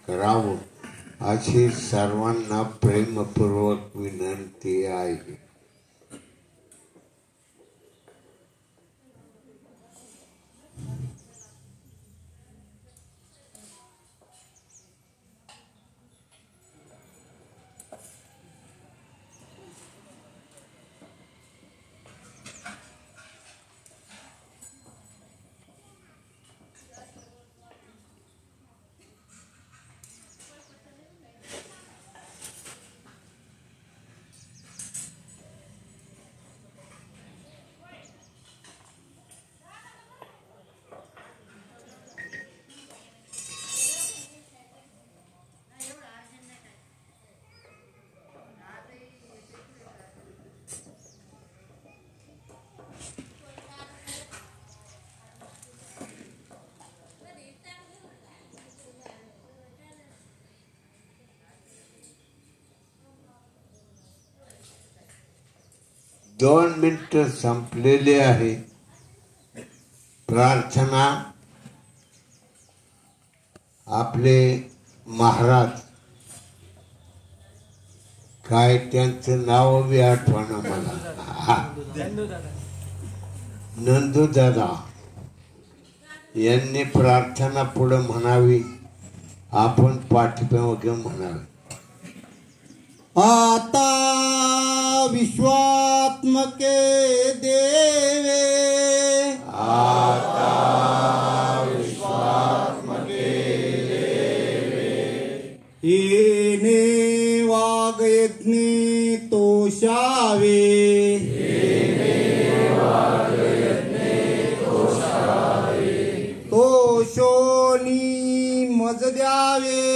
करावं अशी सर्वांना प्रेमपूर्वक विनंती आहे. दोन मिनिटं संपलेली आहे. प्रार्थना आपले महाराज काय त्यांचं नाव बी आठवणं मला, नंदू दादा यांनी प्रार्थना पुढे म्हणावी, आपण पाठीमागे म्हणावे. आता विश्वात्मके देवे, आता विश्वात्मके देवे, येणे वागयज्ञे तोषावे, येणे वागयज्ञे तोषावे, तोषोनी मज द्यावे,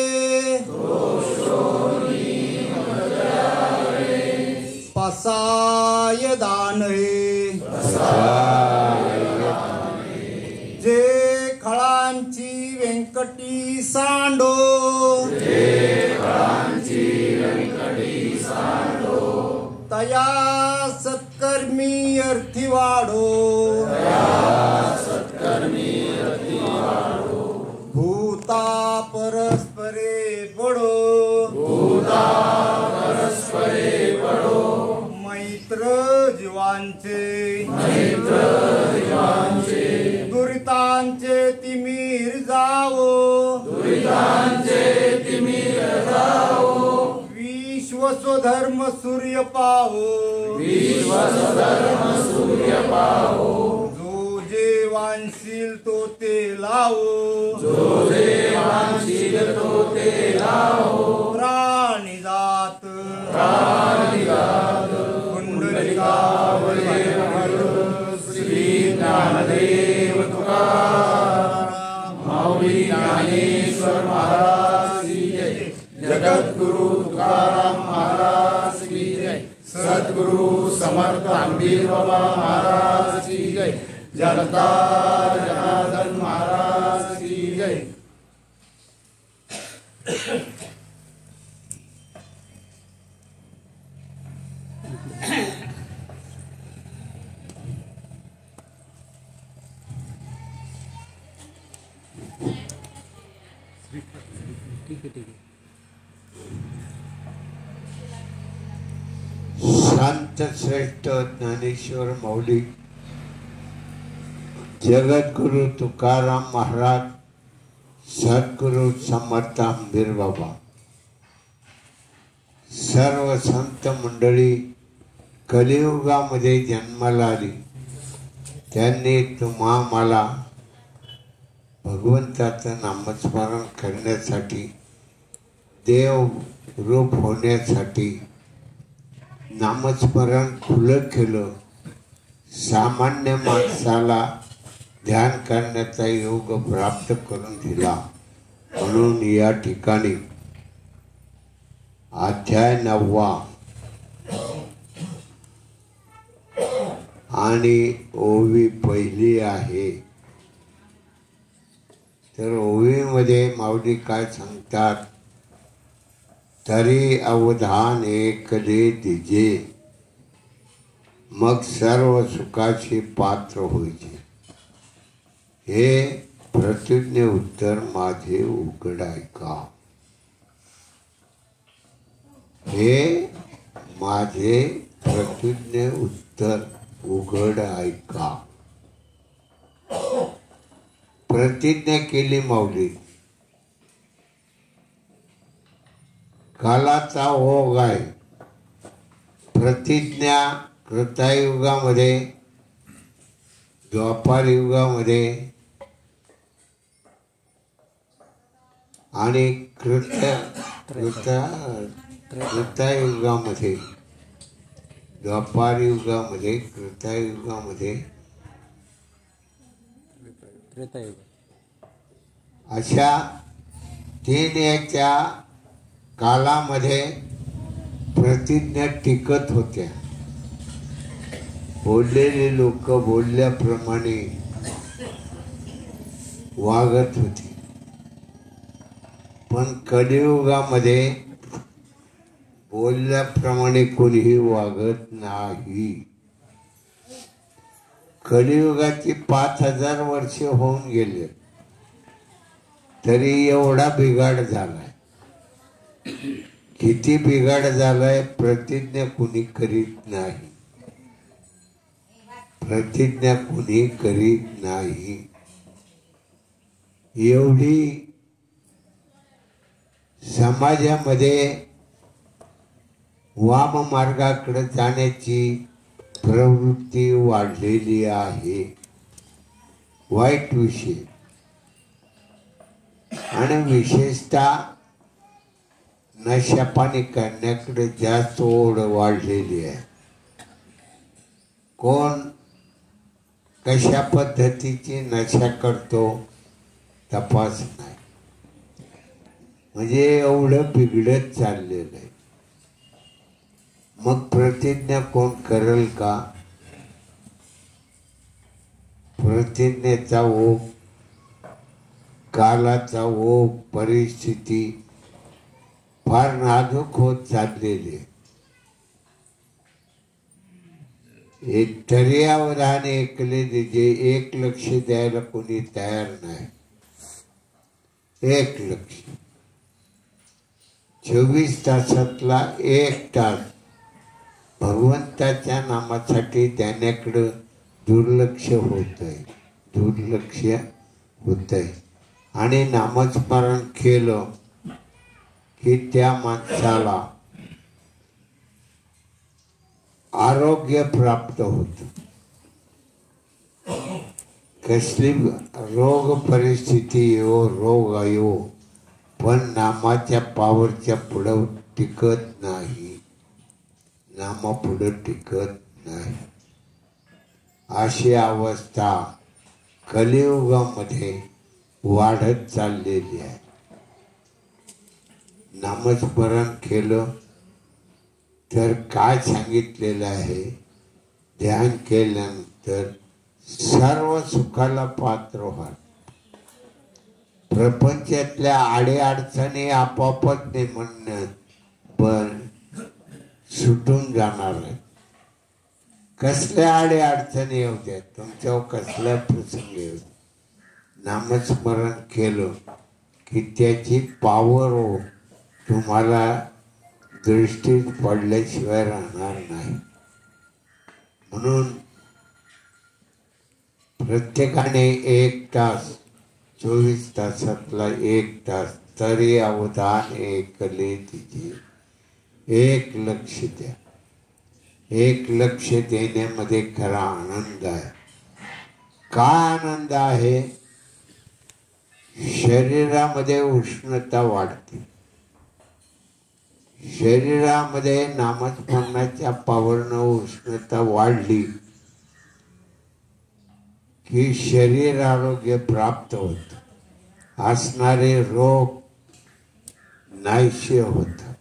पसाय दान हे, जे खळांची व्यंकटी सांडो, तया सत्कर्मी अर्थी वाढो, भूता परस्परे पडो, जीवांचे दुरितांचे तिमीर जावो, विश्व स्वधर्म सूर्य पावो, जो जे वांशील तो ते लावो, प्राणी जात श्री ज्ञानदेव तुकाराम माऊली ज्ञानेश्वर महाराज की जय, जगद्गुरु तुकाराम महाराज की जय, सद्गुरु समर्थ आंबीर बाबा महाराज की जय, जनता जनार्दन महाराज की जय. संत श्रेष्ठ ज्ञानेश्वर माऊली, जगद्गुरु तुकाराम महाराज, सद्गुरु समर्थ आंबीर बाबा, सर्व संत मंडळी कलियुगामध्ये जन्माला आली. त्यांनी तुम्हा मला भगवंताचं नामस्मरण करण्यासाठी, देव रूप होण्यासाठी नामस्मरण खुलं केलं. सामान्य माणसाला ध्यान करण्याचा योग प्राप्त करून दिला. म्हणून या ठिकाणी अध्याय 9 आणि ओवी पहिली आहे. तर ओवीमध्ये माऊली काय सांगतात, तरी अवधान एकले दिजे, मग सर्व सुखाचे पात्र होईचे. हे प्रतिज्ञे उत्तर माझे उघड ऐका. हे माझे प्रतिज्ञे उत्तर उघड ऐका. प्रतिज्ञा केली माऊली. कालाचा ओघ आहे. प्रतिज्ञा कृतायुगामध्ये, द्वापार युगामध्ये आणि कृतायुगामध्ये, द्वापार युगामध्ये, कृतायुगामध्ये, अशा तीन याच्या कालामध्ये प्रतिज्ञा टिकत होत्या. बोललेले लोक बोलल्याप्रमाणे वागत होते. पण कलियुगामध्ये बोलल्याप्रमाणे कोणीही वागत नाही. कलियुगाची 5000 वर्षे होऊन गेले तरी एवढा बिघाड झालाय. किती बिघाड झालाय. प्रतिज्ञा कुणी करीत नाही. प्रतिज्ञा कुणी करीत नाही. एवढी समाजामध्ये वाम मार्गाकडे जाण्याची प्रवृत्ती वाढलेली आहे. वाईट विषय. आणि विशेषतः नशापाणी करण्याकडे जास्त ओढ वाढलेली आहे. कोण कशा पद्धतीची नशा करतो तपास नाही. म्हणजे एवढं बिघडत चाललेलं आहे. मग प्रतिज्ञा कोण करेल का? प्रतिज्ञेचा ओघ, कालाचा ओघ, परिस्थिती फार नाजूक होत चाललेली आहे. एक तरी अवधान ऐकले जे एक लक्ष द्यायला कोणी तयार नाही. एक लक्ष. 24 तासातला 1 तास भगवंताच्या नामासाठी देण्याकडं दुर्लक्ष होतंय. दुर्लक्ष होतंय. आणि नामस्मरण केलं की त्या माणसाला आरोग्य प्राप्त होतं. कसली रोग परिस्थिती येवो, रोग येवो, पण नामाच्या पावरच्या पुढं टिकत नाही. नामा पुढं टिकत नाही. अशी अवस्था कलियुगामध्ये वाढत चाललेली आहे. नामस्मरण केलं तर काय सांगितलेलं आहे? ध्यान केल्यानंतर सर्व सुखाला पात्र व्हाल. प्रपंचातल्या अडीअडचणी आपोआपच नाही म्हणणं पण सुटून जाणार आहे. कसल्या अडीअडचणी येऊ द्या, तुमच्यावर कसल्या प्रसंग येऊ, नामस्मरण केलं की त्याची पावर तुम्हाला दृष्टीत पडल्याशिवाय राहणार नाही. म्हणून प्रत्येकाने 1 तास, 24 तासातला 1 तास तरी अवधान ऐकले तिचे. 1 लक्ष द्या. 1 लक्ष देण्यामध्ये खरा आनंद आहे. काय आनंद आहे? शरीरामध्ये उष्णता वाढते. शरीरामध्ये नामस्मरणाच्या पावरनं उष्णता वाढली की शरीर आरोग्य प्राप्त होत. असणारे रोग नाहीसे होतात.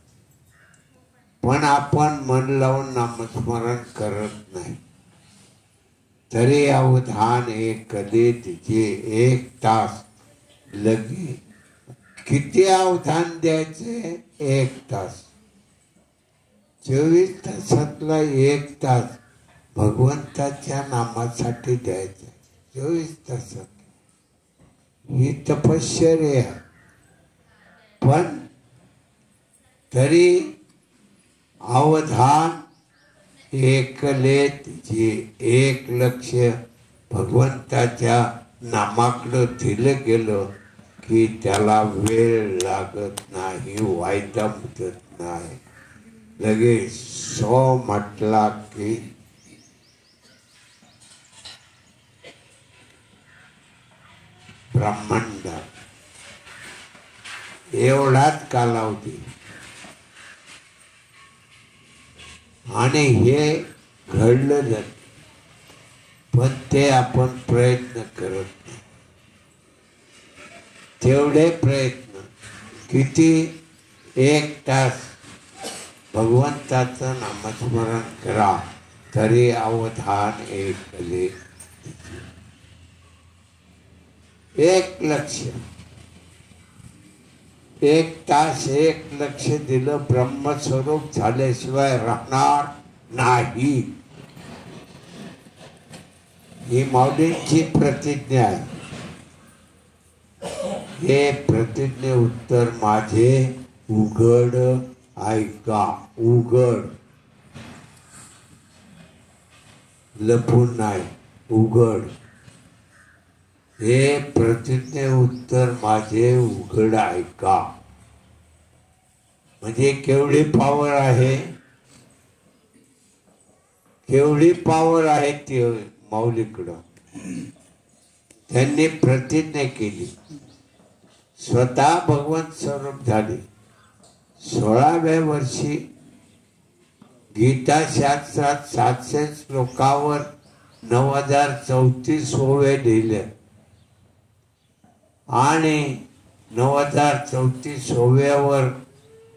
पण आपण मन लावून नामस्मरण करत नाही. तरी अवधान ऐकले तिचे 1 तास लगे. किती अवधान द्यायचे? 1 तास. 24 तासातला 1 तास भगवंताच्या नामासाठी द्यायचं. 24 तासात ही तपश्चर्या. पण तरी अवधान एकलेत जे एक लक्ष भगवंताच्या नामाकडं दिलं गेलं की त्याला वेळ लागत नाही, वायदा मुदत नाही. लगेच 100 म्हटला की ब्रह्मांड एवढाच कालावधी. आणि हे घडलं जात, पण ते आपण प्रयत्न करत नाही. तेवढे प्रयत्न किती, 1 तास भगवंताचं नामस्मरण करा तरी अवधान एकले. 1 लक्ष, 1 तास 1 लक्ष दिलं ब्रह्मस्वरूप झाल्याशिवाय राहणार नाही. ही माऊलींची प्रतिज्ञा आहे. हे प्रतिज्ञे उत्तर माझे उघड ऐका, उघड, लपून नाही, उघड. हे प्रतिज्ञे उत्तर माझे उघड ऐका. म्हणजे केवढी पॉवर आहे, केवढी पॉवर आहे ती माऊलीकडं. त्यांनी प्रतिज्ञा केली, स्वतः भगवंत स्वरूप झाले. 16व्या वर्षी गीताशास्त्रात 700 श्लोकावर 9034 ओव्या लिहिल्या आणि 9034 ओव्यावर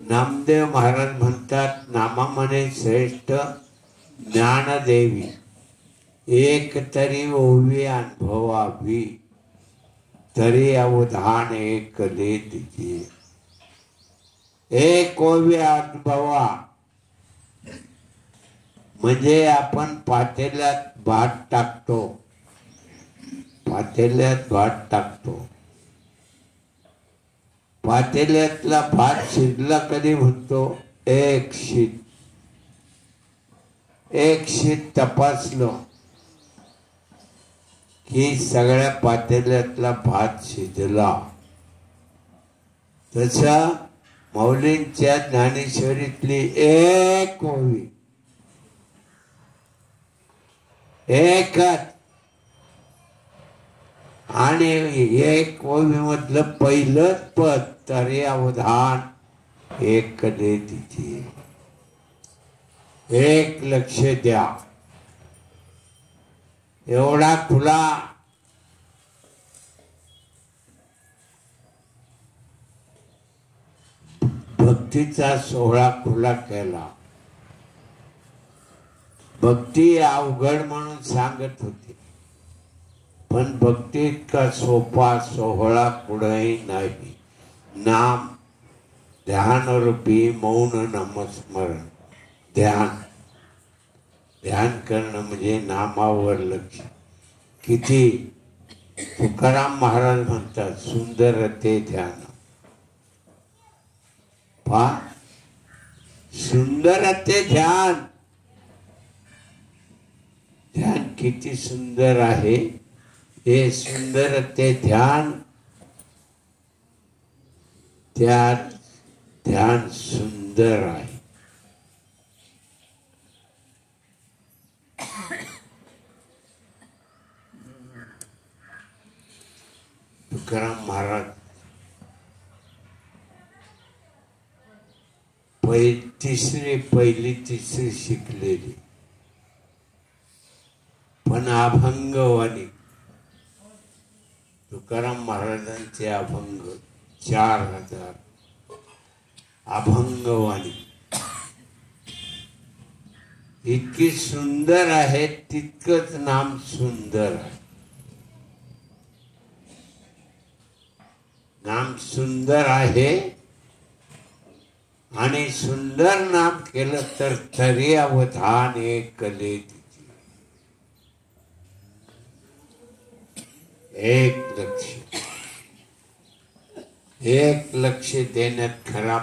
नामदेव महाराज म्हणतात, नामा म्हणे श्रेष्ठ ज्ञानदेवी, एक तरी ओवी अनुभवावी, तरी अवधान एकले तिचे. एक ओवी अनुभवा म्हणजे आपण पातेल्यात भात टाकतो, पातेल्यात भात टाकतो. पातेल्यातला भात शिजला कधी म्हणतो, एक शीत, एक शीत तपासलं की सगळ्या पातेल्यातला भात शिजला. तसा माऊलींच्या ज्ञानेश्वरीतली एक ओवी, एकच, आणि एक ओवी मधलं पहिलंच पद, तरी अवधान एकले तिचे. 1 लक्ष द्या. एवढा खुला भक्तीचा सोहळा खुला केला. भक्ती अवघड म्हणून सांगत होते, पण भक्ती इतका सोपा सोहळा कुठेही नाही. नाम ध्यान रूपी मौन नामस्मरण. ध्यान, ध्यान करणं म्हणजे नामावर लक्ष. किती तुकाराम महाराज म्हणतात, सुंदर ते ध्यान. पहा, सुंदर ते ध्यान. ध्यान किती सुंदर आहे. हे सुंदर ते ध्यान, त्यात ध्यान सुंदर आहे. तुकाराम महाराज पहिली तिसरी शिकलेली, पण अभंगवाणी. तुकाराम महाराजांचे अभंग 4000 अभंगवाणी इतकी सुंदर आहे, तितकंच नाम सुंदर आहे. नाम सुंदर आहे आणि सुंदर नाम केलं तर तरी अवधान एकले तिचे. 1 लक्ष, 1 लक्ष देण्यात खरा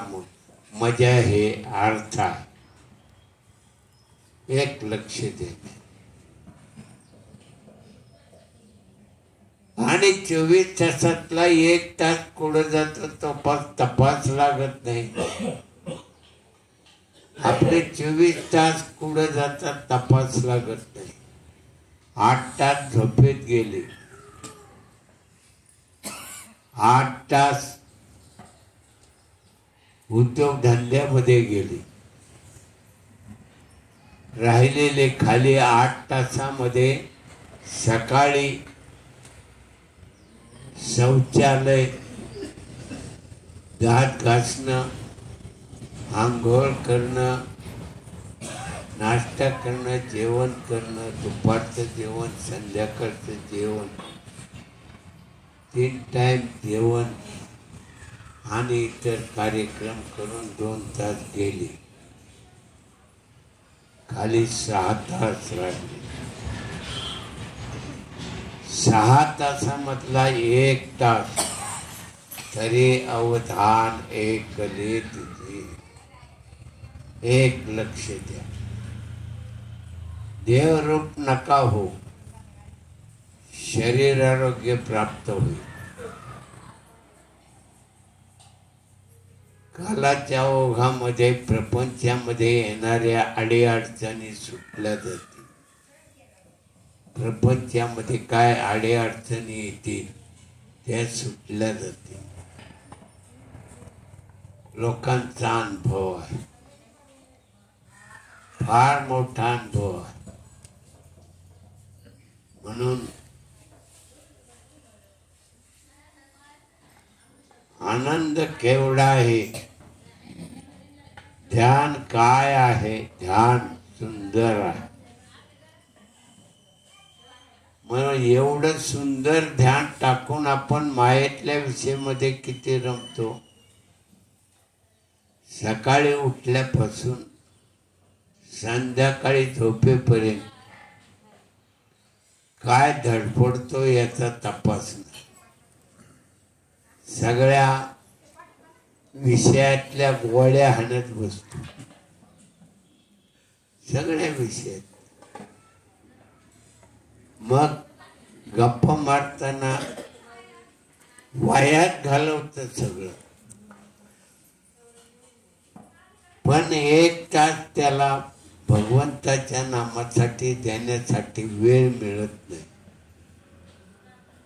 मजा हे अर्थ आहे. एक लक्ष देणे आणि 24 तासातला 1 तास कुठं जातो तो तपास लागत नाही. आपले 24 तास कुठं जातात तपास लागत नाही. 8 तास झोपेत गेले, 8 तास उद्योगधंद्यामध्ये गेले, राहिलेले खाली 8 तासामध्ये सकाळी शौचालय, दात घासणं, आंघोळ करणं, नाश्ता करणं, जेवण करणं, दुपारचं जेवण, संध्याकाळचं जेवण, 3 टाइम जेवण आणि इतर कार्यक्रम करून 2 तास गेले. खाली 6 तास राहिले. 6 तासामधला 1 तास तरी अवधान एकले तिथे, एक लक्ष द्या. देवरूप नका हो, शरीर आरोग्य प्राप्त होईल. कालाच्या ओघामध्ये प्रपंचामध्ये येणाऱ्या अडीअडचणी सुटल्या जातील. प्रपंचामध्ये काय अडीअडचणी येतील त्या सुटल्या जातील. लोकांचा अनुभव आहे, फार मोठा अनुभव आहे. म्हणून आनंद केवढा आहे, ध्यान काय आहे, ध्यान सुंदर आहे. म्हणून एवढं सुंदर ध्यान टाकून आपण मायेतल्या विषयामध्ये किती रमतो. सकाळी उठल्यापासून संध्याकाळी झोपेपर्यंत काय धडपडतो याचा तपास नाही. सगळ्या विषयातल्या गोळ्या हाणत बसतो, सगळ्या विषयात. मग गप्पा मारताना वायात घालवतं सगळं. पण 1 तास त्याला भगवंताच्या नामासाठी देण्यासाठी वेळ मिळत नाही.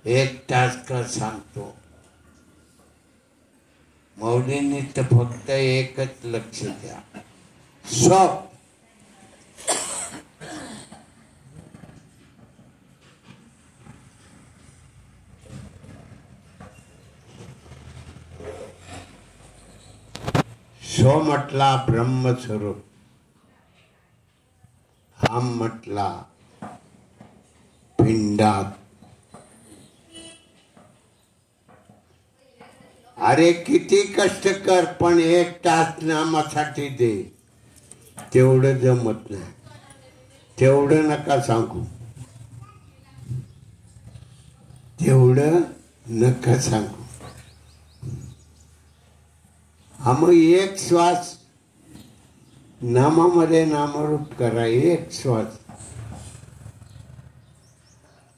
1 तास का सांगतो, मौलींनी तर फक्त एकच लक्ष द्या, स्व. स्व म्हटला ब्रह्मस्वरूप, हम म्हटला पिंडात. अरे किती कष्ट कर, पण 1 तास नामासाठी दे. तेवढं जमत नाही, तेवढं नका सांगू, तेवढं नका सांगू. हा मग 1 श्वास नामामध्ये नामरूप करा. 1 श्वास.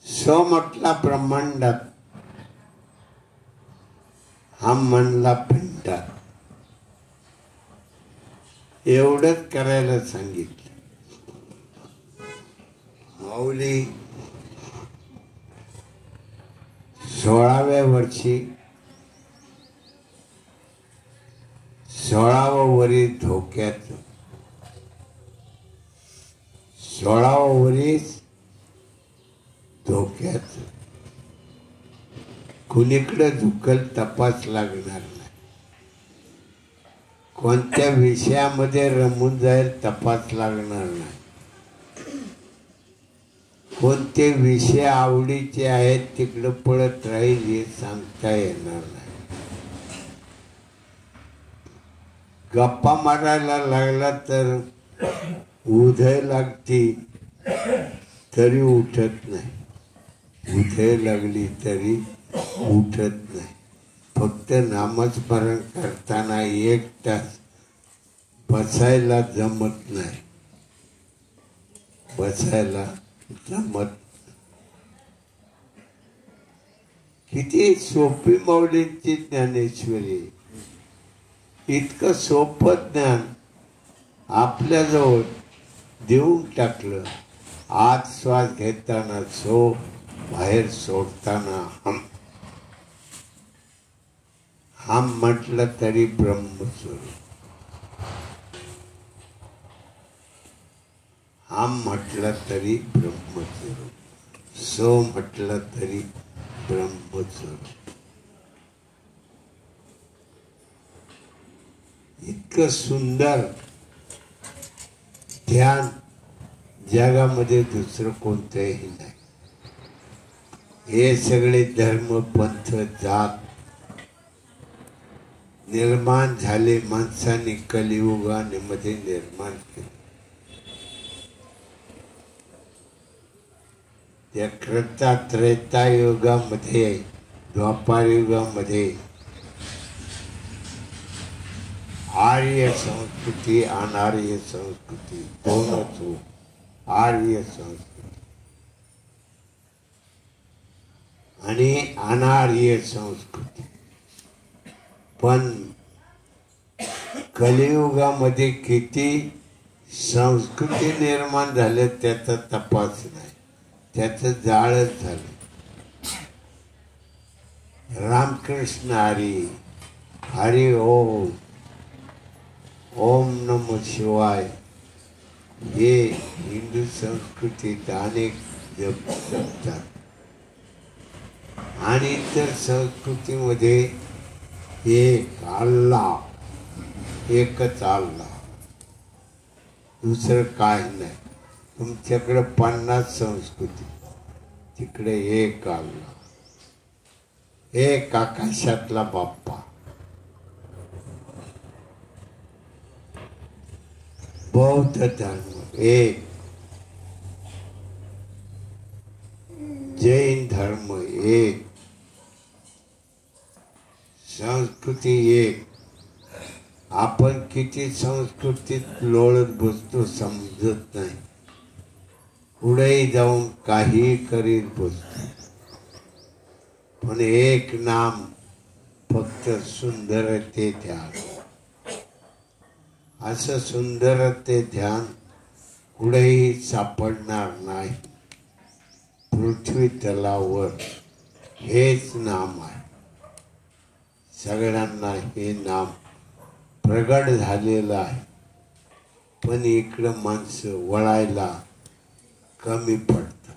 स्व म्हटला ब्रह्मांडात, हम म्हणला पिंडात. एवढंच करायला सांगितलं. माऊली 16व्या वर्षी 16वं वरीस धोक्याचं, 16वं वरीस धोक्याचं. कुणीकडे झुकल तपास लागणार नाही. कोणत्या विषयामध्ये रमून जाईल तपास लागणार नाही. कोणते विषय आवडीचे आहेत तिकडं पळत राहील हे सांगता येणार नाही. गप्पा मारायला लागला तर उधय लागती तरी उठत नाही, उधय लागली तरी उठत नाही. फक्त नामस्मरण करताना 1 तास बसायला जमत नाही. बसायला जमत. किती सोपी माऊलींची ज्ञानेश्वरी. इतकं सोपं ज्ञान आपल्याजवळ देऊन टाकलं. आत श्वास घेताना सो, बाहेर सोडताना हम. हम म्हटलं तरी ब्रह्मस्वरूप, हम म्हटलं तरी ब्रह्मस्वरूप, सो म्हटलं तरी ब्रह्मस्वरूप. इतकं सुंदर ध्यान जगामध्ये दुसरं कोणतंही नाही. हे सगळे धर्म, पंथ, जात निर्माण झाले माणसाने कलियुगामध्ये निर्माण केले. त्या त्रेतायुगामध्ये, द्वापार युगामध्ये आर्य संस्कृती, अनार्य संस्कृती दोनच हो. आर्य संस्कृती आणि अनार्य संस्कृती. पण कलियुगामध्ये किती संस्कृती निर्माण झाल्या त्याचा तपास नाही, त्याचं जाळच झालं. रामकृष्ण हरी, हरी ओम, ओम नमः शिवाय हे हिंदू संस्कृतीत अनेक जप जपतात. आणि इतर संस्कृतीमध्ये एक अल्लाह, एकच अल्लाह, दुसरं काय नाही. तुमच्याकडे 50 संस्कृती, तिकडे एक अल्लाह, एक आकाशातला बाप्पा. बौद्ध धर्म एक, जैन धर्म एक, संस्कृती एक. आपण किती संस्कृतीत लोळत बसतो समजत नाही. पुढेही जाऊन काही करीत बसतो. पण एक नाम, फक्त सुंदर ते ध्यान. असं सुंदर ते ध्यान कुठेही सापडणार नाही. पृथ्वी तलावर हेच नाम आहे. सगळ्यांना हे नाम प्रगट झालेलं आहे. पण इकडं माणसं वळायला कमी पडतात.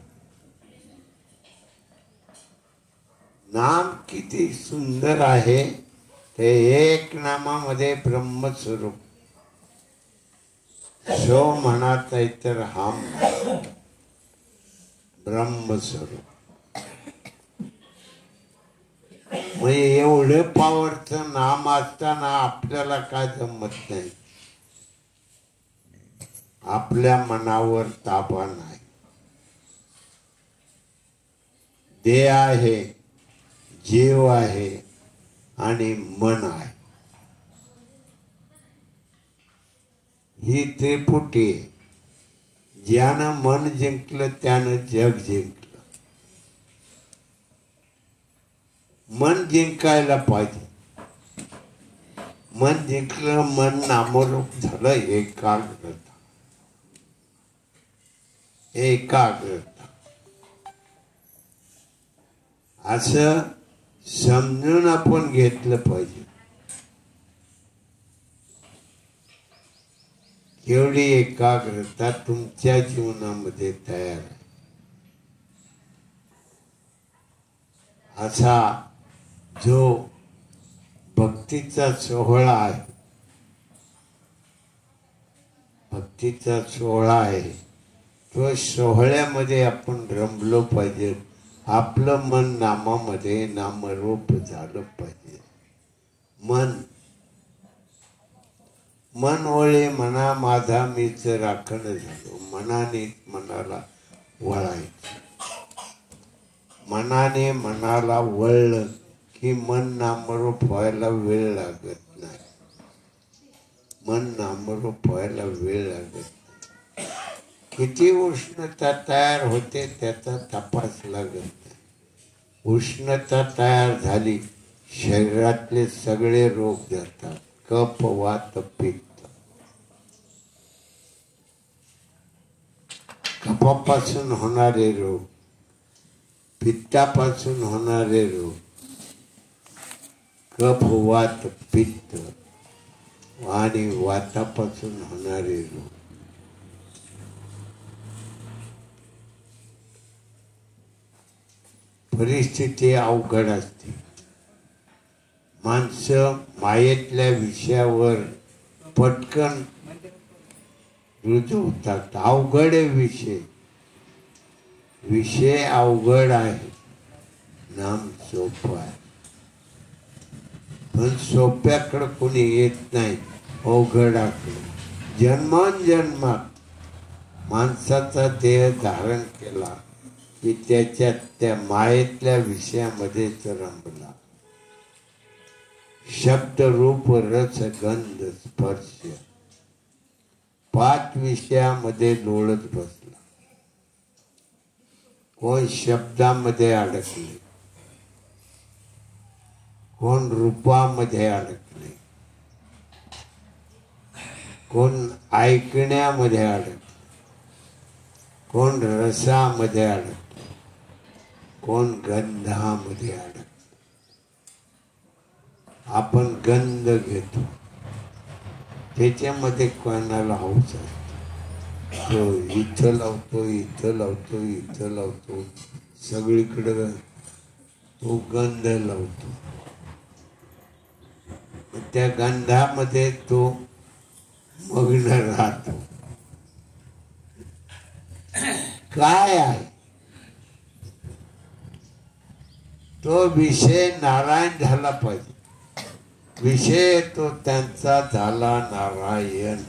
नाम किती सुंदर आहे. ते एक नामामध्ये ब्रह्मस्वरूप. सो म्हणत आहे तर हम ब्रह्मस्वरूप. म्हणजे एवढं पावरचं नाम असताना आपल्याला काय जमत नाही. आपल्या मनावर ताबा नाही. देह आहे, जीव आहे आणि मन आहे. ही त्रिपुटी. ज्यानं मन जिंकलं त्यानं जग जिंकलं. मन जिंकायला पाहिजे. मन जिंकलं, मन नामरूप झालं. एकाग्रता, एकाग्रता असं समजून आपण घेतलं पाहिजे. केवढी एकाग्रता तुमच्या जीवनामध्ये तयार आहे. असा जो भक्तीचा सोहळा आहे, भक्तीचा सोहळा आहे, तो सोहळ्यामध्ये आपण रमलो पाहिजे. आपलं मन नामामध्ये नामरूप झालं पाहिजे. मन वळे म्हणा माझा मीच राखण झालो. मनाने मनाला वळायचं. मनाने मनाला वळलं की मन नामरूप व्हायला वेळ लागत नाही. मन नामरूप व्हायला वेळ लागत नाही. किती उष्णता तयार होते त्याचा तपास लागत नाही. उष्णता तयार झाली शरीरातले सगळे रोग जातात. कफ वात पित्त. कफापासून होणारे रोग, पित्तापासून होणारे रोग, कफ वात पित्त आणि वातापासून होणारे रोग. परिस्थिती अवघड असते. माणसं मायेतल्या विषयावर पटकन रुजवतात. अवघड आहे विषय. विषय अवघड आहे, नाम सोपं आहे. पण सोप्याकडे कोणी येत नाही, अवघडाकडे. जन्मात माणसाचा देह धारण केला की त्याच्यात त्या मायेतल्या विषयामध्येच रमला. शब्द रूप रस गंध स्पर्श 5 विषयामध्ये लोळत बसला. कोण शब्दामध्ये अडकले, कोण रूपामध्ये अडकले, कोण ऐकण्यामध्ये अडकले, कोण रसामध्ये अडकले, कोण गंधामध्ये अडकले. आपण गंध घेतो, त्याच्यामध्ये कोणाला हौस असते. तो इथं लावतो, इथं लावतो, इथं लावतो, सगळीकडं तो गंध लावतो. त्या गंधामध्ये तो मग्न राहतो. काय आहे तो विषय? नारायण झाला पाहिजे. विषय तो त्यांचा झाला नारायण.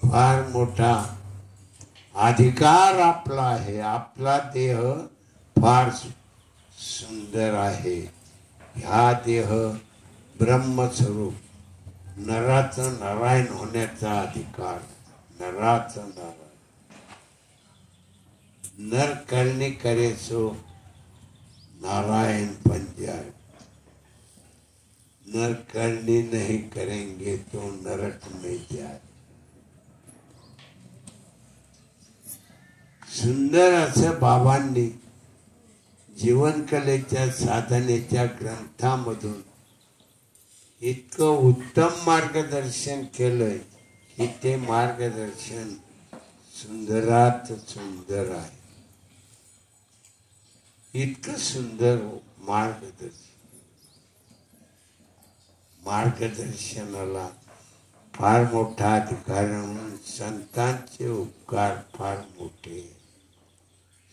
फार मोठा अधिकार आपला आहे. आपला देह फार सुंदर आहे. हा देह ब्रह्मस्वरूप, नराचं नारायण होण्याचा अधिकार. नराचं नारायण. नर करने करे सो नारायण बन जाए, नर करनी नहीं करेंगे तो नरक में जाए. सुंदर असं बाबांनी जीवनकलेच्या साधनेच्या ग्रंथामधून इतकं उत्तम मार्गदर्शन केलंय की ते मार्गदर्शन सुंदरात सुंदर आहे. इतकं सुंदर मार्गदर्शनाला फार मोठा अधिकार म्हणून संतांचे उपकार फार मोठे.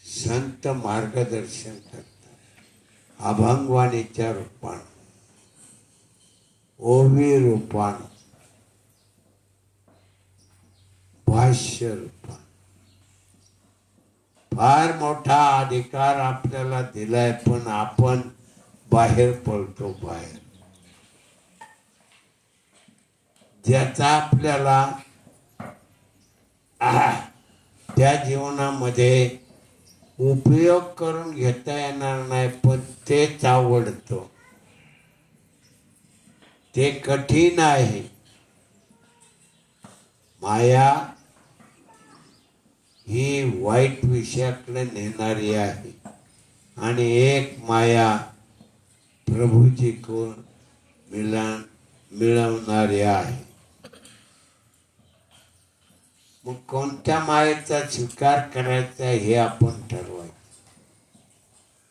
संत मार्गदर्शन करतात अभंगवाणीच्या रूपानं, ओवी रूपानं, भाष्य रूपानं. फार मोठा अधिकार आपल्याला दिलाय, पण आपण बाहेर पडतो. बाहेर ज्याचा आपल्याला त्या जीवनामध्ये उपयोग करून घेता येणार नाही, पण तेच आवडतं. ते कठीण आहे. माया ही वाईट विषयाकडे नेणारी आहे आणि एक माया प्रभूजी को मिळवणारी आहे. मग कोणत्या मायेचा स्वीकार करायचा हे आपण ठरवायचं.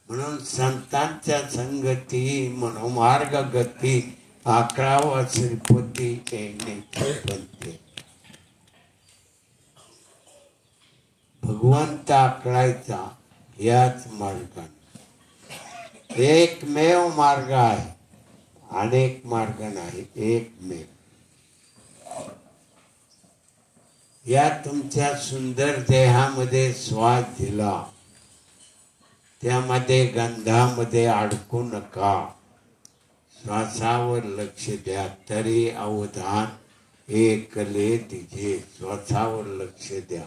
म्हणून संतांच्या संगती मनोमार्ग गती 11वा श्रीपती येण्याची बनते. भगवंत आकळायचा याच मार्गाने. एकमेव मार्ग आहे, अनेक मार्ग नाही, एकमेव. या तुमच्या सुंदर देहामध्ये श्वास दिला, त्यामध्ये गंधामध्ये अडकू नका. श्वासावर लक्ष द्या. तरी अवधान एकले तिचे श्वासावर लक्ष द्या.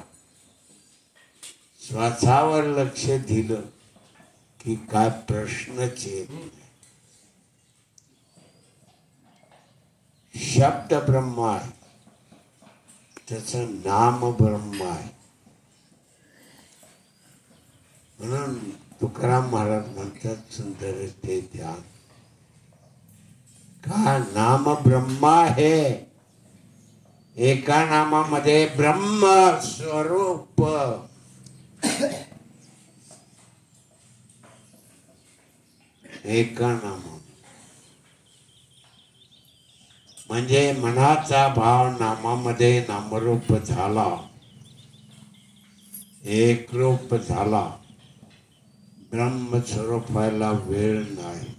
श्वासावर लक्ष दिलं की काय प्रश्नच येत नाही. शब्द ब्रह्म आहे तसं नाम ब्रह्म आहे. म्हणून तुकाराम महाराज म्हणतात सुंदर ते ध्यान का नाम ब्रह्म आहे. एका नामामध्ये ब्रह्म स्वरूप एका नाम म्हणजे मनाचा भाव नामामध्ये नामरूप झाला, एकरूप झाला. ब्रह्मस्वरूप व्हायला वेळ नाही.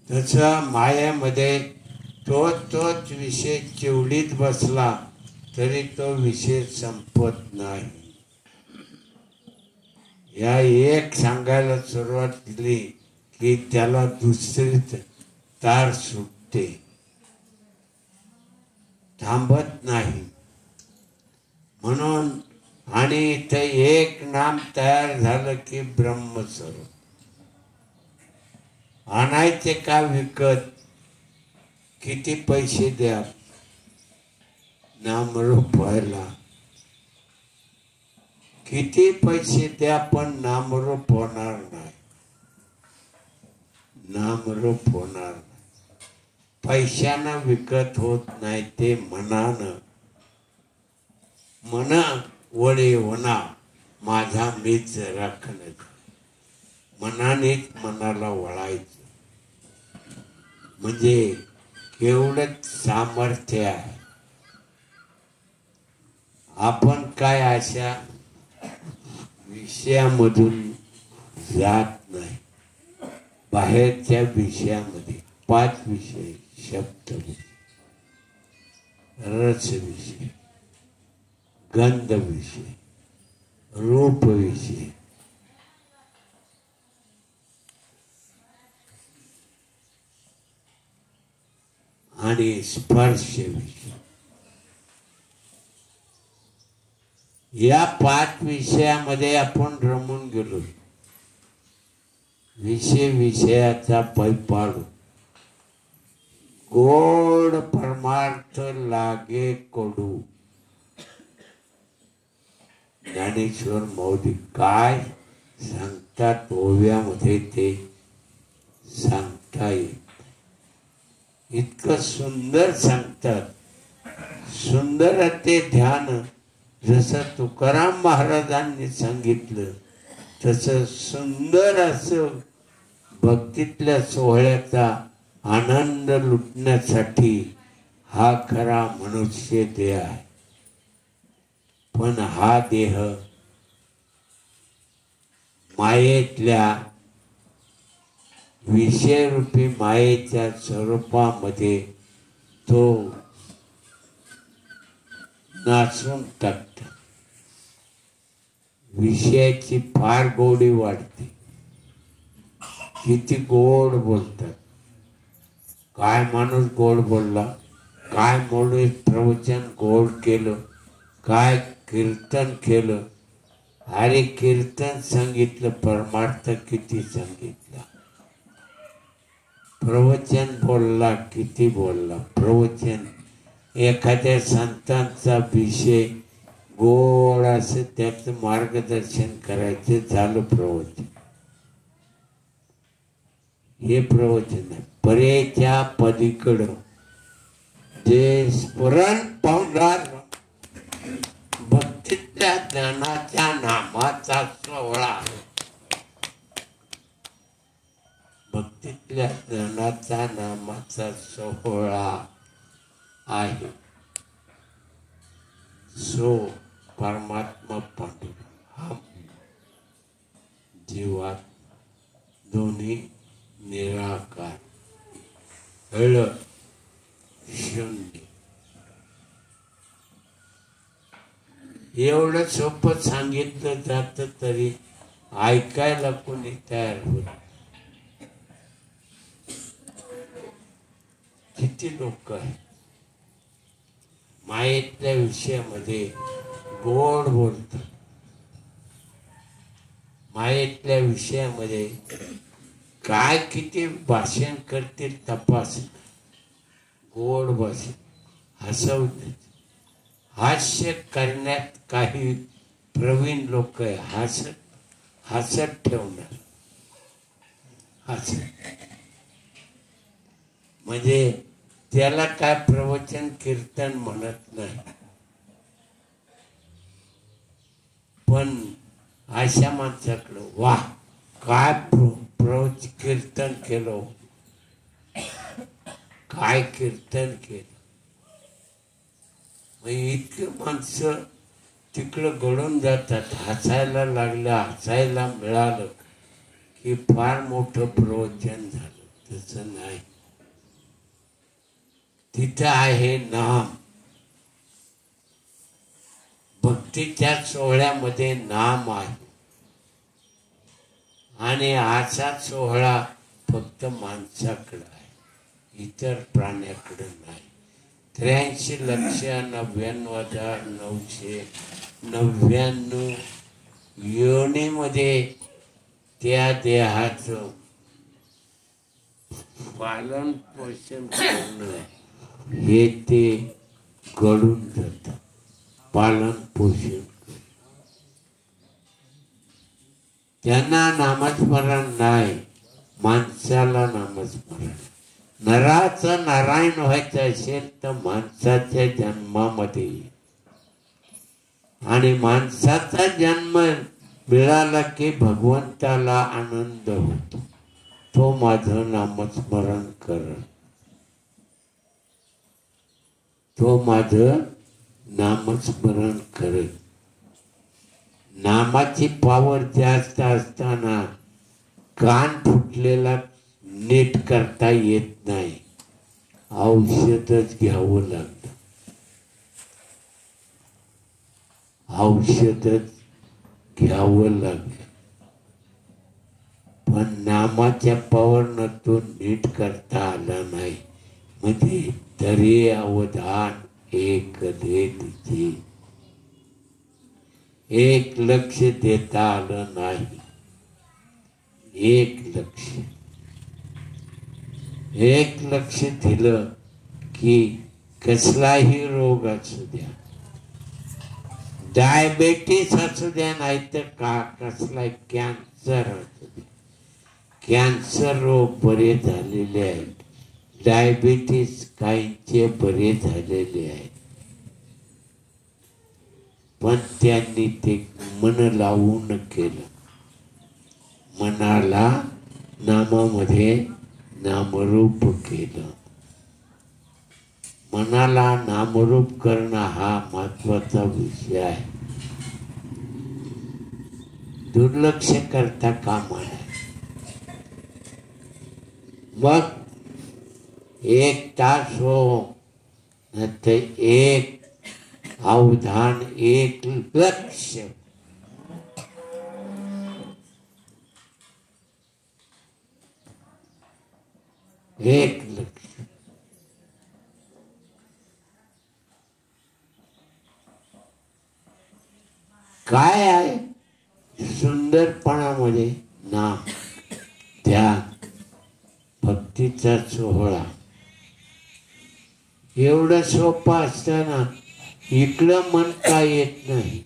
तसं मायेमध्ये तोच विषय चिवडीत बसला तरी तो विषय संपत नाही. या एक सांगायला सुरुवात केली की त्याला दुसरी तार सुटते, थांबत नाही. म्हणून आणि इथे एक नाम तयार झालं की ब्रह्मस्वरूप. आणायचे का विकत, किती पैसे द्या नामरूप व्हायला, किती पैसे द्या पण नामरूप होणार नाही. नामरूप होणार नाही. पैशानं विकत होत नाही, ते मनानं. मन वडे होना माझा मीच राखण. मनानेच मनाला वळायचं म्हणजे केवढंच सामर्थ्य आहे. आपण काय अशा विषयामधून जात नाही. बाहेरच्या विषयामध्ये 5 विषय, शब्द विषय, रस विषय, गंध विषय, रूप विषय, आणि स्पर्श विषय. या 5 विषयामध्ये आपण रमून गेलो. विषयाचा पैपाडू गोड परमार्थ लागे कडू. ज्ञानेश्वर माऊली काय सांगतात ओव्यामध्ये ते सांगता येत. इतकं सुंदर सांगतात. सुंदर ते ध्यान जसं तुकाराम महाराजांनी सांगितलं तसं सुंदर असं भक्तीतल्या सोहळ्याचा आनंद लुटण्यासाठी हा खरा मनुष्य देह आहे. पण हा देह मायेतल्या विषयरूपी मायेच्या स्वरूपामध्ये तो नाचून टाकतो. विषयाची फार गोडी वाढते. किती गोड बोलतात. काय माणूस गोड बोलला, काय माणूस प्रवचन गोड केलं, काय कीर्तन केलं. अरे कीर्तन सांगितलं, परमार्थ किती सांगितला. प्रवचन बोलला, किती बोलला. प्रवचन एखाद्या संतांचा विषय गोड असं त्याचं मार्गदर्शन करायचं, झालं प्रवचन. हे प्रवचन आहे. परेच्या पलीकडं जे स्फुरण पावणार भक्तीच्या ज्ञानाच्या नामाचा सोहळा. भक्तीतल्या ज्ञानाचा नामाचा सोहळा आहे. सो परमात्मा पांडुरंग हा जीवात दोन्ही निराकार, हळ शून्य. एवढं सोपं सांगितलं जातं तरी ऐकायला कोणी तयार होत. किती किती लोक आहेत मायेतल्या विषयामध्ये गोड बोलतात, मायेतल्या विषयामध्ये काय किती भाषण करतील तपास, गोड भाषण हसवतात. हास्य करण्यात काही प्रवीण लोक आहे, हसत ठेवणार, हसत म्हणजे त्याला काय प्रवचन कीर्तन म्हणत नाही. पण अशा माणसाकडं वा काय कीर्तन केलं, काय कीर्तन केलं. इतकी माणसं तिकडं गळून जातात. हसायला लागलं, हसायला मिळालं की फार मोठं प्रवचन झालं. तसं नाही, तिथं आहे नाम. भक्तीच्या सोहळ्यामध्ये नाम आहे आणि असा सोहळा फक्त माणसाकडे आहे, इतर प्राण्याकडे नाही. 83,99,999 योनीमध्ये त्या देहाचं पालन पोषण करणं हे ते घडून जातं. पालन पोषण त्यांना नामस्मरण नाही, माणसाला नामस्मरण. नराचं नारायण व्हायचं असेल तर माणसाच्या जन्मामध्ये, आणि माणसाचा जन्म मिळाला की भगवंताला आनंद होतो. तो माझं नामस्मरण कर, तो माझं नामस्मरण करत. नामाची पावर जास्त असताना कान फुटलेला नीट करता येत नाही, औषधच घ्यावं लागतं, औषधच घ्यावं लागतं. पण नामाच्या पावरनं तो नीट करता आला नाही. म्हणजे तरी अवधान एक दे तिचे, एक लक्ष देता आलं नाही. एक लक्ष दिलं की कसलाही रोग असू द्या, डायबेटीस असू द्या, नाही तर कसला कॅन्सर असू द्या. कॅन्सर रोग बरे झालेले आहेत, डायबिटीस काहींचे बरे झालेले आहेत. पण त्यांनी ते मन लावून केलं. मनाला नामामध्ये नामरूप केलं. मनाला नामरूप करणं हा महत्वाचा विषय आहे. दुर्लक्ष करता कामा नये. मग 1 तास हो नाहीतर एक अवधान, एक लक्ष. एक लक्ष. काय आहे सुंदरपणामध्ये? नाम, ध्यान, भक्तीचा सोहळा. एवढं सोपं असताना इकडं मन का येत नाही?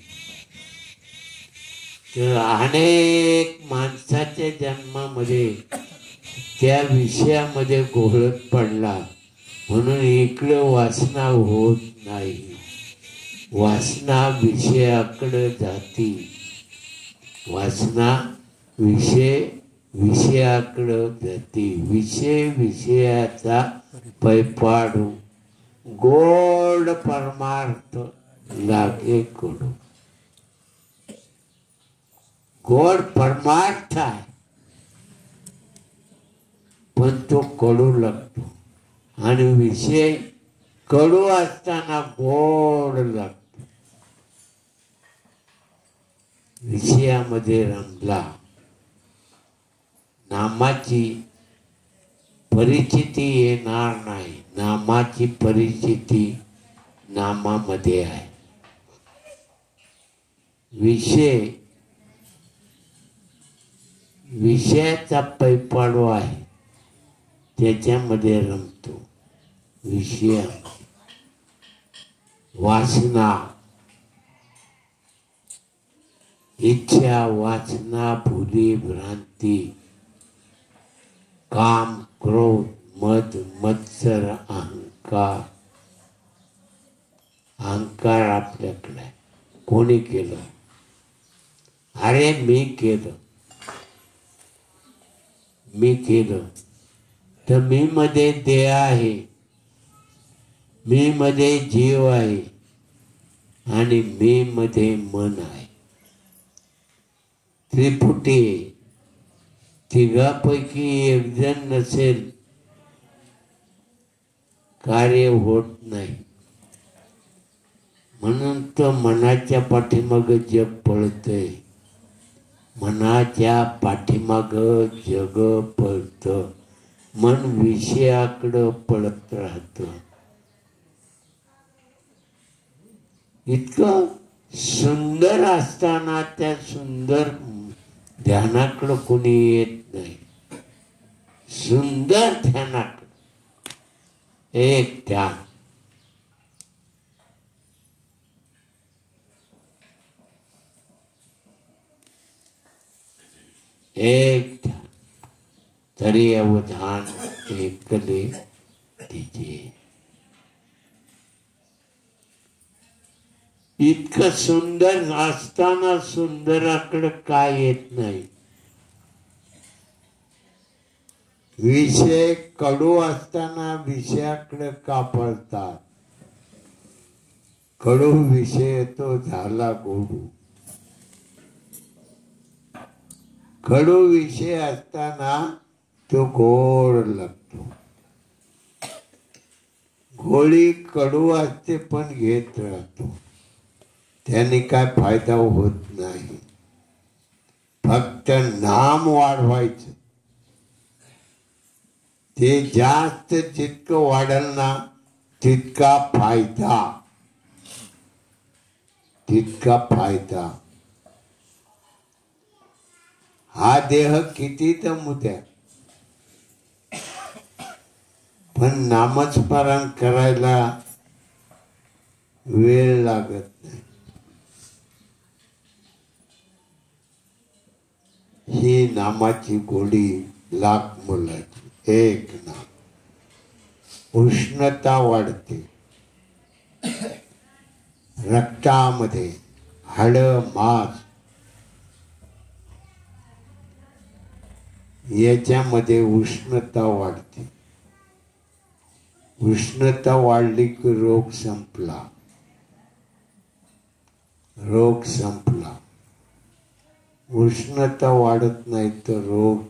तर अनेक माणसाच्या जन्मामध्ये त्या विषयामध्ये घोळत पडला म्हणून इकडं वासना होत नाही. वासना विषयाकडे जाती, वासना विषयाकडे जाती. विषय विषयाचा पैपाडू, गोड परमार्थ लागे कडू. गोड परमार्थ आहे पण तो कडू लागतो, आणि विषय कडू असताना गोड लागतो. विषयामध्ये रमला, नामाची परिचिती येणार नाही. नामाची परिचिती नामामध्ये आहे. विषयाचा पैपाडो आहे, त्याच्यामध्ये रमतो. विषय वासना, इच्छा, वासना, भूली, भ्रांती, काम, क्रोध, मद, मत्सर, अहंकार. अहंकार आपल्याकडे आहे. कोणी केलं? अरे मी केलं. तर मी मध्ये देह आहे, मी मध्ये जीव आहे आणि मी मध्ये मन आहे. त्रिपुटी. तिघापैकी एक जण नसेल, कार्य होत नाही. म्हणून तो मनाच्या पाठीमाग जग पळतय. मनाच्या पाठीमाग जग पळत. मन विषयाकडं पळत राहत. इतकं सुंदर असताना त्या सुंदर ध्यानाकडं कोणी येत नाही. सुंदर ध्यानाकडं एक ध्यान. एक ध्यान. तरी अवधान एकले तिचे. इतकं सुंदर असताना सुंदराकडे काय येत नाही. विषय कडू असताना विषयाकडे का पळतात. कडू विषय तो झाला गोडू. कडू विषय असताना तो गोड लागतो. गोळी कडू असते पण घेत राहतो. त्याने काय फायदा होत नाही. फक्त नाम वाढवायचं. ते जास्त जितकं वाढल ना तितका फायदा. हा देह किती दमुद्या, पण नामस्मरण करायला वेळ लागत नाही. ही नामाची गोडी लाख मुलाची. एक नाम. उष्णता वाढते रक्तामध्ये. हाड, मांस याच्यामध्ये उष्णता वाढते. उष्णता वाढली की रोग संपला. उष्णता वाढत नाही तर रोग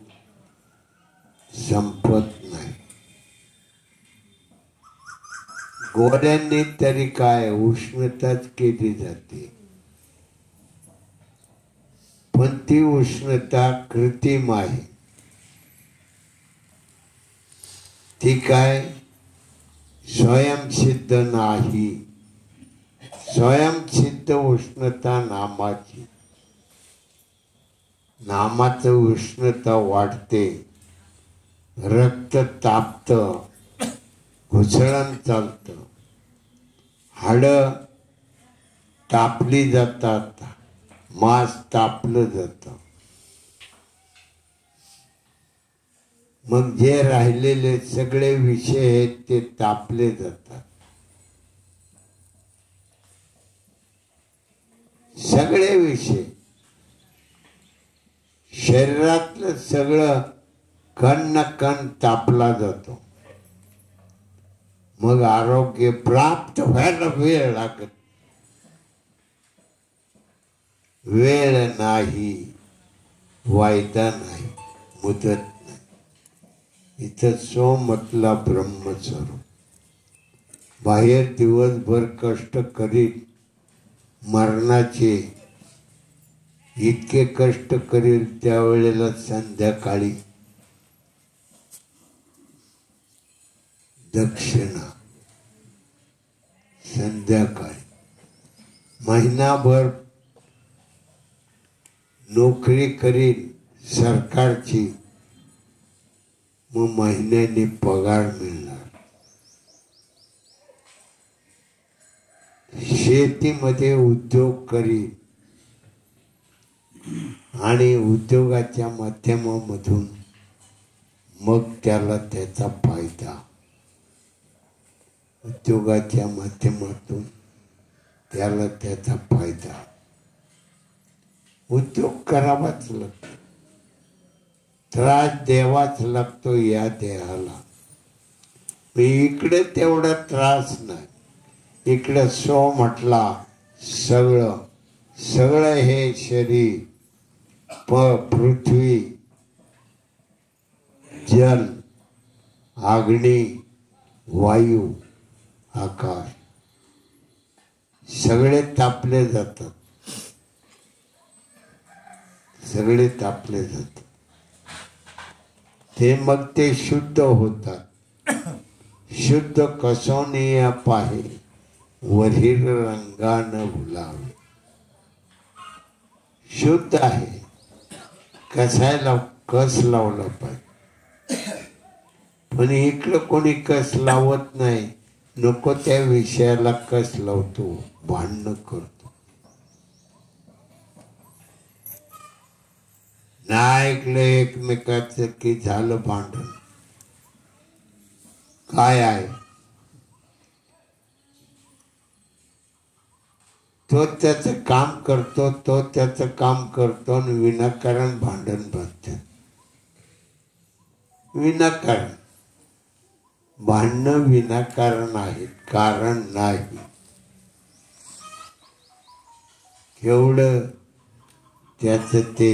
संपत नाही. गोड्यांनी तरी काय उष्णताच केली जाते, पण ती उष्णता कृत्रिम आहे. ती काय स्वयंसिद्ध नाही. स्वयंसिद्ध उष्णता नामाची. नामाचं उष्णता वाढते. रक्त तापत, घुसळण चालत, हाड तापली जातात, मांस तापलं जातं. मग जे राहिलेले सगळे विषय आहेत ते तापले जातात. सगळे विषय शरीरातलं सगळं कण न कण तापला जातो. मग आरोग्य प्राप्त व्हायला वेळ लागत. वेळ नाही, वायदा नाही, मुदत नाही. इथं सो म्हटला ब्रह्मस्वरूप. बाहेर दिवसभर कष्ट करीत मरणाचे इतके कष्ट करील त्यावेळेला संध्याकाळी दक्षिणा संध्याकाळी महिनाभर नोकरी करीन सरकारची, मग महिन्याने पगार मिळणार. शेतीमध्ये उद्योग करीन आणि उद्योगाच्या माध्यमामधून मग त्याला त्याचा फायदा. उद्योगाच्या माध्यमातून त्याला त्याचा फायदा. उद्योग करावाच लागतो, त्रास द्यावाच लागतो या देहाला. इकडे तेवढा त्रास नाही. इकडे सो म्हटला सगळं सगळं हे शरीर, पृथ्वी, जल, अग्नी, वायू, आकाश सगळे तापले जातात. सगळे तापले जातात. ते मग ते शुद्ध होतात. शुद्ध कसोनिया पाहे वरील रंगानं भुलावे. शुद्ध आहे, कसायला कस लावला पाहिजे. पण इकडं कोणी कस लावत नाही. नको त्या विषयाला कस लावतो, भांडण करतो. नाही ऐकलं एकमेकाचं की झालं भांडण. काय आहे, तो त्याचं काम करतो, तो त्याचं काम करतो आणि विनाकारण भांडण बांधतात. विनाकारण भांडणं विनाकारण आहेत, कारण नाही. केवढं त्याचं ते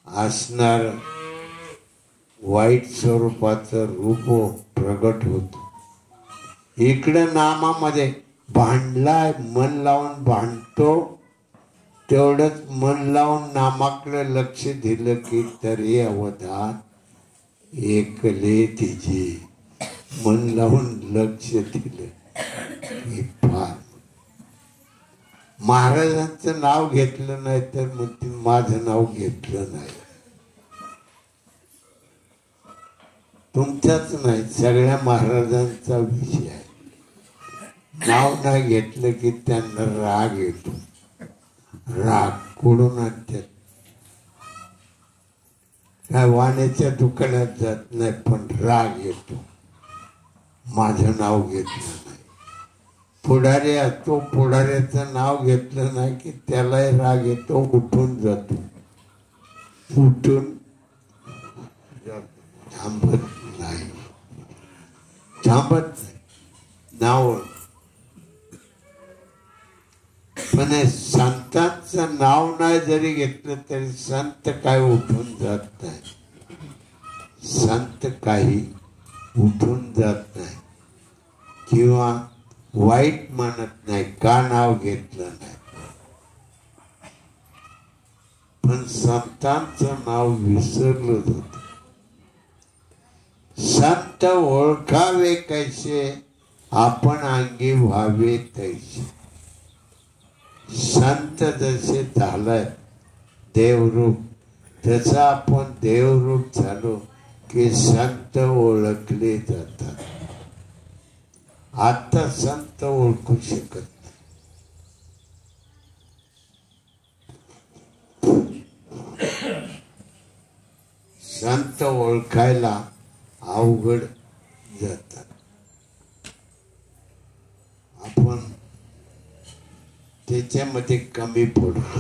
असणार वाईट स्वरूपाचं रूप प्रगट होतं. इकडं नामामध्ये भांडलाय, मन लावून भांडतो, तेवढंच मन लावून नामाकडे लक्ष दिलं की तरी अवधान एकले तिचे. मन लावून लक्ष दिलं की फार. महाराजांचं नाव घेतलं नाही तर म्हणते माझं नाव घेतलं नाही. तुमचाच नाही, सगळ्या महाराजांचा विषय आहे. नाव नाही घेतलं की त्यांना राग येतो. राग कुठून आणतात. काय वाण्याच्या दुकानात जात नाही पण राग येतो. माझं नाव घेतलं नाही. पुढारी असतो, पुढाऱ्याचं नाव घेतलं नाही की त्यालाही राग येतो, उठून जातो. उठून थांबत नाही, थांबत नाही. नाव पण संतांचं नाव नाही जरी घेतलं तरी संत काय उठून जात नाही. संत काही उठून जात नाही किंवा वाईट मानत नाही का नाव घेतलं नाही. पण संतांचं नाव विसरलं जात. संत ओळखावे कैसे, आपण अंगी व्हावे तैसे. संत जसे झालाय देवरूप, तसं आपण देवरूप झालो की संत ओळखले जातात. आता संत ओळखू शकत नाही. संत ओळखायला अवघड जातात. आपण त्याच्यामध्ये कमी पडतो.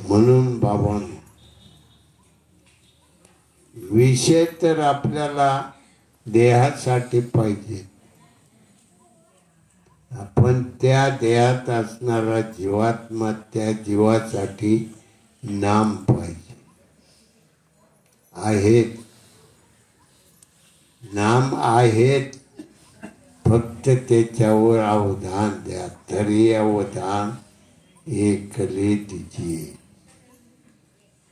म्हणून बाबांनो, विषय तर आपल्याला देहासाठी पाहिजे. आपण त्या देहात असणारा जीवात्मा, त्या जीवासाठी नाम पाहिजे. आहेत नाम आहेत, फक्त त्याच्यावर अवधान द्या. तरी अवधान एकले तिची.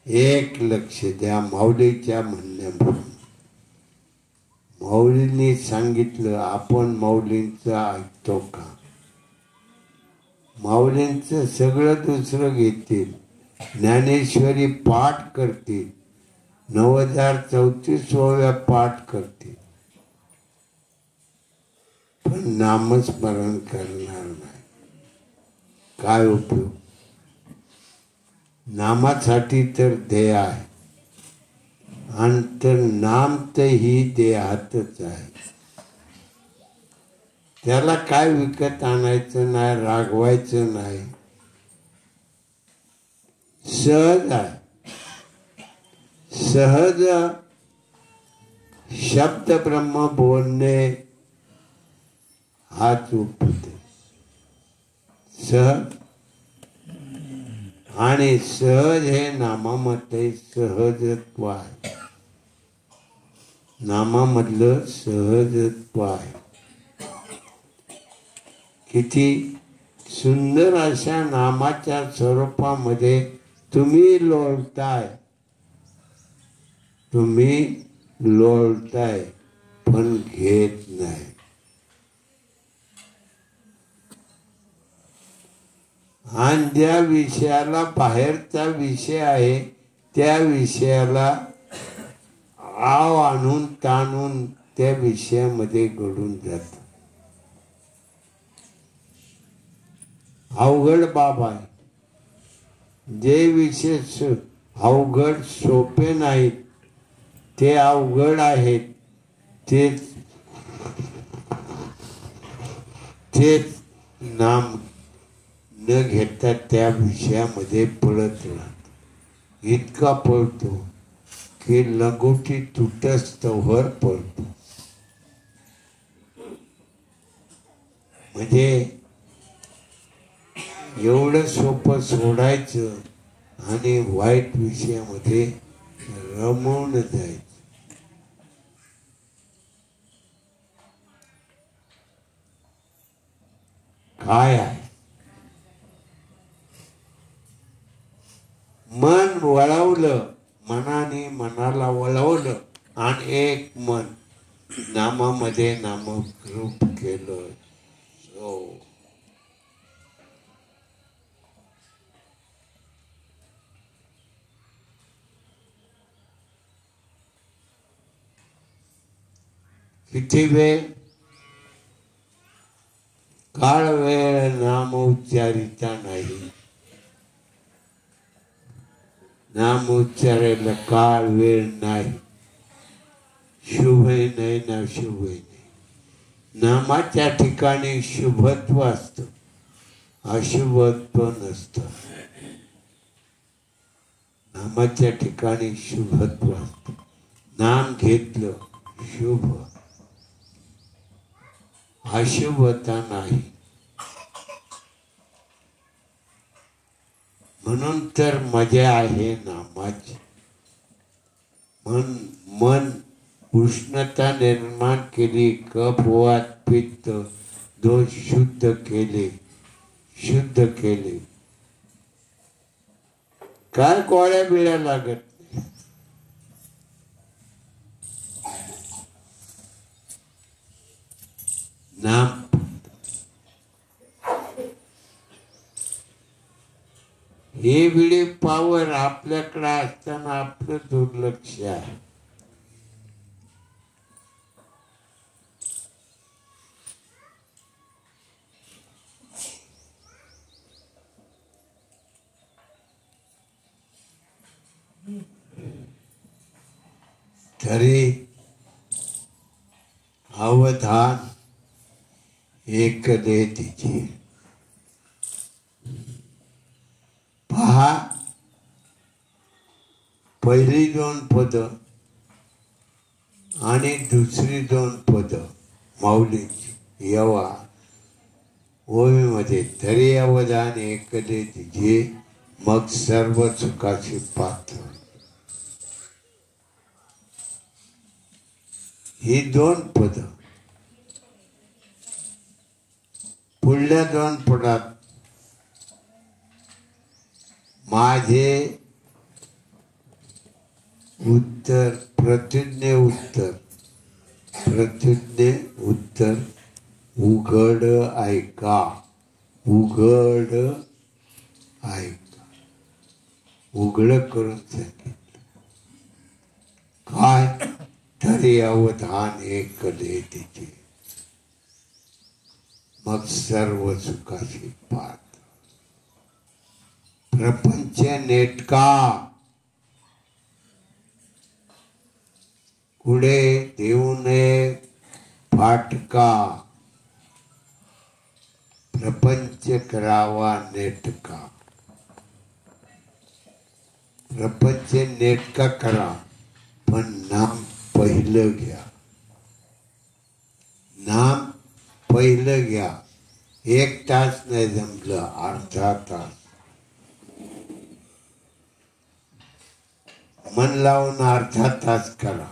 एक लक्ष द्या. माऊलीच्या म्हणण्याप्रमाणे माऊलींनी सांगितलं, आपण माऊलींचं ऐकतो का? माऊलींचं सगळं दुसरं घेतील, ज्ञानेश्वरी पाठ करतील, 9034व्या पाठ करतील, पण नामस्मरण करणार नाही. काय उपयोग? नामासाठी तर ध्येय आहे, आणि तर नाम तर ही देहातच आहे. त्याला काय विकत आणायचं नाही, रागवायचं नाही, सहज आहे. सहज शब्द ब्रह्म बोलणे हाच उपते. सहज आणि सहज हे नामामध्ये सहजत्व आहे. नामामधलं सहजत्व आहे. किती सुंदर अशा नामाच्या स्वरूपामध्ये तुम्ही लोळताय, तुम्ही लोळताय, पण घेत नाही. आणि ज्या विषयाला बाहेरचा विषय आहे त्या विषयाला आव आणून ताणून त्या विषयामध्ये घडून जात. अवघड बाब आहे. जे विषय अवघड सोपे नाहीत ते अवघड आहेत. तेच नाम न घेता त्या विषयामध्ये पळत राहतो. इतका पळतो की लंगोटी तुटस्तवर पळतो. म्हणजे एवढं सोपं सोडायचं आणि वाईट विषयामध्ये रमवून जायचं. काय आहे? मन वळवलं, मनाने मनाला वळवलं आणि एक मन नामामध्ये नामरूप केलं. किती वेळ? काळ वेळ नाम उच्चारिता नाही. नाम उच्चारायला काळ वेळ नाही. शुभही नाही ना शुभही नाही. नामाच्या ठिकाणी शुभत्व असतं, अशुभत्व नसतं. नामाच्या ठिकाणी शुभत्व असतं. नाम घेतलं शुभ, अशुभता नाही. म्हणून तर मजा आहे नामाची. मन उष्णता निर्माण केली, कफ वात पित्त दोष शुद्ध केले. काय गोळ्या बिळ्या लागत नाही. नाम हे विडे पावर आपल्याकडे असताना आपलं दुर्लक्ष आहे. तरी अवधान एकले तिचे. पहा, पहिली दोन पद आणि दुसरी दोन पद माऊलीची यवा ओवीमध्ये. तरी अवधान एकले तिचे, मग सर्व सुखाची पात्र. ही दोन पद. पुढल्या दोन पदात माझे उत्तर, प्रतिज्ञे उत्तर. प्रत्युत्तर उत्तर उघड ऐका, उघड ऐका. उघड करून सांगितलं काय तरी अवधान एकले तिचे, मग सर्व सुखाशी पाहत. प्रपंच नेटका कुडे देऊ नये फाटका, प्रपंच करावा नेटका. प्रपंच नेटका करा, पण नाम पहिलं घ्या. नाम पहिलं घ्या. 1 तास नाही जमलं, अर्धा तास मन लावून अर्धा तास करा.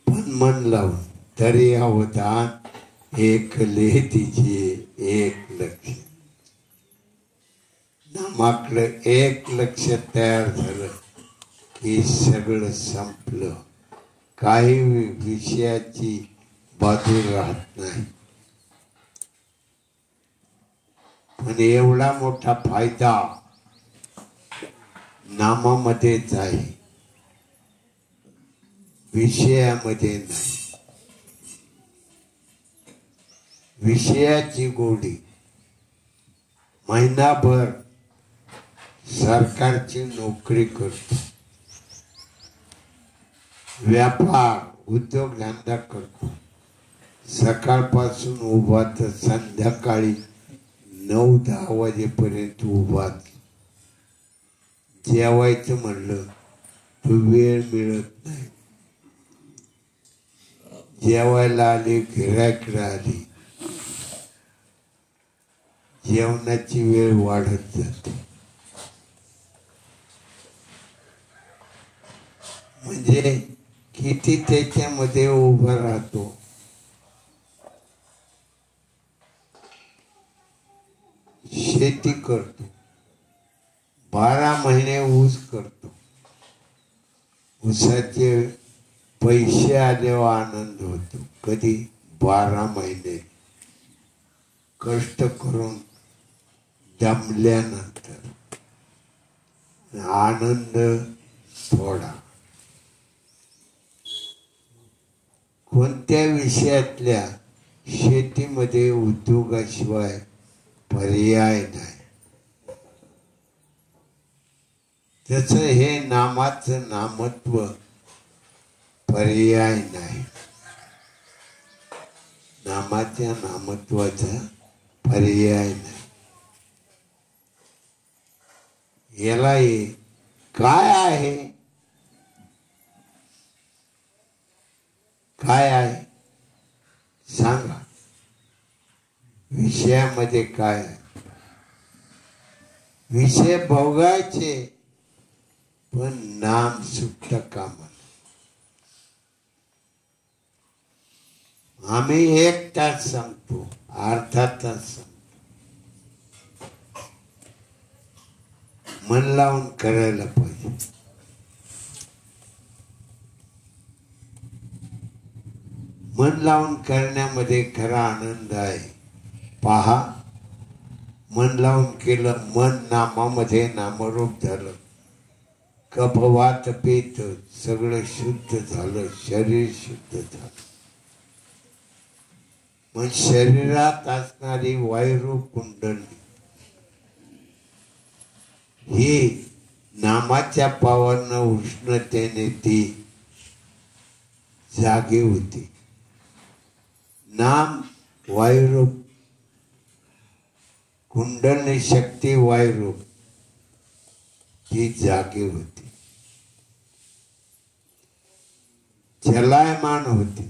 पण मन लावून तरी अवधान एकले तिचे एक लक्ष. नामाकडं एक लक्ष तयार झालं की सगळं संपलं. काही विषयाची बाजू राहत नाही. पण एवढा मोठा फायदा नामामध्येच आहे, विषयामध्ये नाही. विषयाची गोडी महिनाभर सरकारची नोकरी करतो, व्यापार उद्योगधंदा करतो, सकाळपासून उभा तर संध्याकाळी 9-10 वाजेपर्यंत उभाच. जेवायचं म्हणलं तर वेळ मिळत नाही. जेवायला आली, गिऱ्हाईकडे आली, जेवणाची वेळ वाढत जाते. म्हणजे किती त्याच्यामध्ये उभं राहतो. शेती करतो, 12 महिने ऊस करतो. ऊसाचे पैसे आल्यावर आनंद होतो. कधी 12 महिने कष्ट करून दमल्यानंतर आनंद थोडा. कोणत्या विषयातल्या शेतीमध्ये उद्योगाशिवाय पर्याय नाही. तसं हे नामाचं नामत्व पर्याय नाही. नामाच्या नामत्वाचा पर्याय नाही. याला काय आहे, काय आहे सांगा. विषयामध्ये काय आहे? विषय भोगायचे, पण नाम सुटता कामा. आम्ही 1 तास सांगतो, अर्धा तास सांगतो. मन लावून करायला पाहिजे. मन लावून करण्यामध्ये खरा आनंद आहे. पहा, मन लावून केलं, मन नामामध्ये नामरूप झालं, कफवात पित्त सगळं शुद्ध झालं, शरीर शुद्ध झालं. मग शरीरात असणारी वायुरूप कुंडली ही नामाच्या पावरनं उष्णतेने ती जागी होती. नाम वायुरूप, कुंडली शक्ती वायुरूप ती जागी होती, चलायमान होती.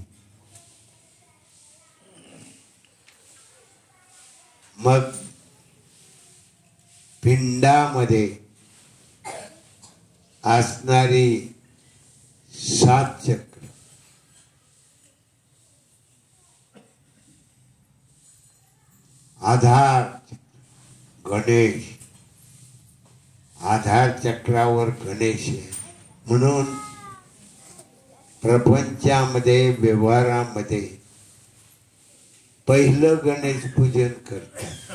मग पिंडामध्ये असणारी 7 चक्र, आधार गणेश, आधार चक्रावर गणेश आहे. म्हणून प्रपंचामध्ये व्यवहारामध्ये पहिलं गणेश पूजन करतात.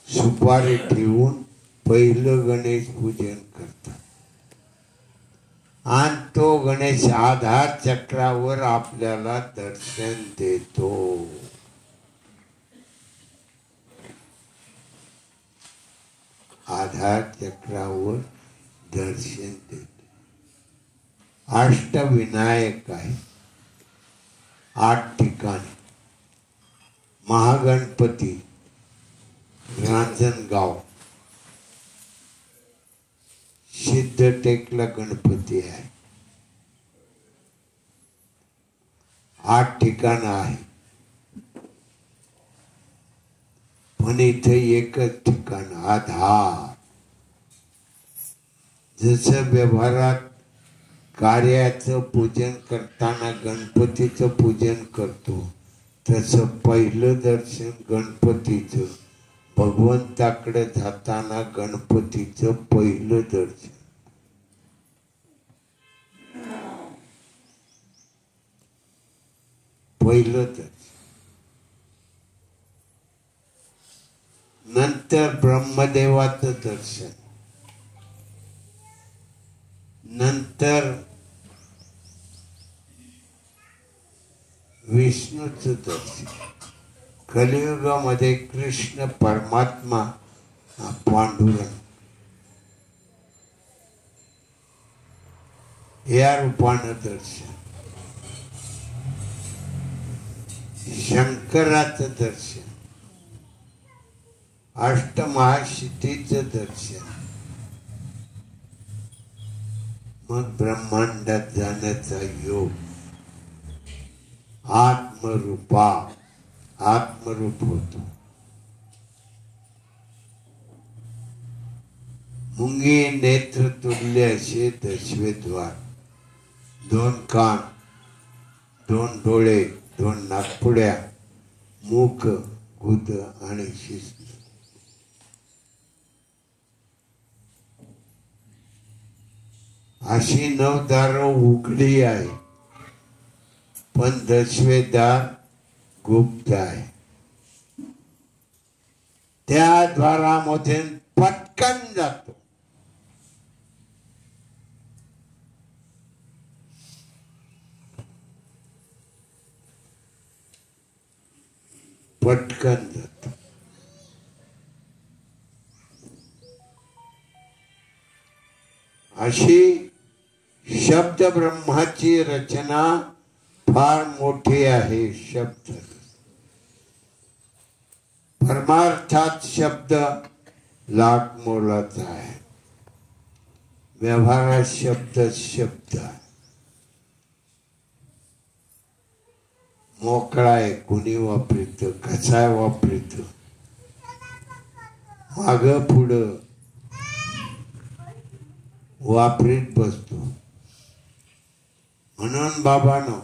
सुपारी ठेवून पहिलं गणेश पूजन करतात आणि तो गणेश आधार चक्रावर आपल्याला दर्शन देतो. आधार चक्रावर दर्शन देतो. अष्टविनायक आहे 8 ठिकाणी. महागणपती रांजणगाव, सिद्धटेकला गणपती आहे. 8 ठिकाणं आहे, पण इथे एकच ठिकाण आधार. जसं व्यवहारात कार्याचं पूजन करताना गणपतीचं पूजन करतो, तसं पहिलं दर्शन गणपतीचं. भगवंताकडे जाताना गणपतीचं पहिलं दर्शन. पहिलं दर्शन. नंतर ब्रह्मदेवाचं दर्शन, नंतर विष्णूचं दर्शन. कलियुगामध्ये कृष्ण परमात्मा पांडुरंग या रूपानं दर्शन. शंकराचं दर्शन, अष्टमहासिद्धीचं दर्शन. मग ब्रह्मांडात जाण्याचा योग. आत्मरूप होतो. मुंगी नेत्र तुल्य असे 10वे द्वार. 2 कान, 2 डोळे, 2 नाकपुड्या, मुख, गुद आणि शिस्त. अशी 9 दारं उघडी आहे, पण 10वे दार गुप्त आहे. त्या द्वारामध्ये पटकन जातो. पटकन जातो. अशी शब्द ब्रह्माची रचना फार मोठी आहे. शब्द परमार्थात शब्द लाख मोलाचा आहे. व्यवहारात शब्द आहे. मोकळा आहे. कुणी वापरित, कसा वापरित, माग पुढं वापरीत बसतो. म्हणून बाबांनो,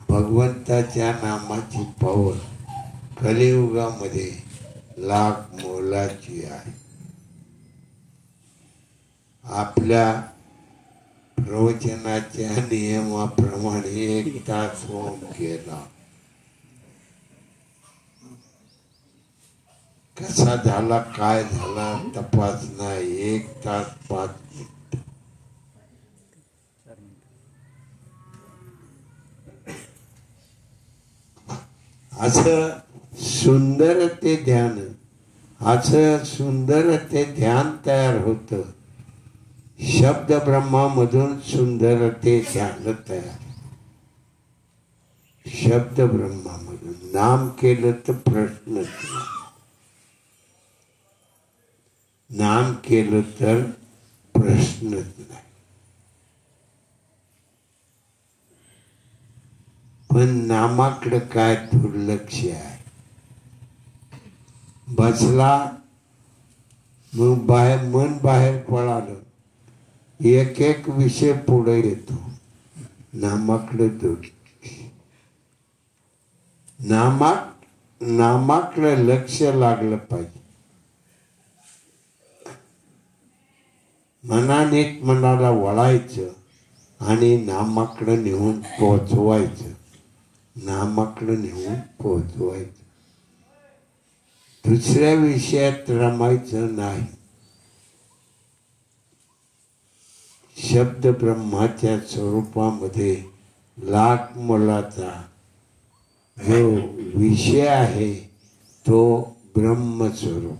भगवंताच्या नामाची पावर कलियुगामध्ये लाख मोलाची आहे. आपल्या प्रवचनाच्या नियमाप्रमाणे 1 तास होम केला. कसा झाला, काय झाला तपास नाही. 1 तास 5 मिनिट. असं सुंदर ते ध्यान, असं सुंदर ते ध्यान तयार होतं. शब्द ब्रह्मामधून सुंदर ते ध्यान तयार. शब्द ब्रह्मामधून नाम केलं तर प्रश्नच नाही. नाम केलं तर प्रश्नच नाही. पण नामाकडे काय दुर्लक्ष आहे. बसला मग मन बाहेर पळालं, एक विषय पुढे येतो. नामाकडे दुर्लक्ष. नामाकडे लक्ष लागलं पाहिजे. मनानेच मनाला वळायचं आणि नामाकडं नेऊन पोचवायचं, नामाकडं नेऊन पोचवायचं. दुसऱ्या विषयात रमायचं नाही. शब्द ब्रह्माच्या स्वरूपामध्ये लाख मोलाचा जो विषय आहे तो ब्रह्मस्वरूप.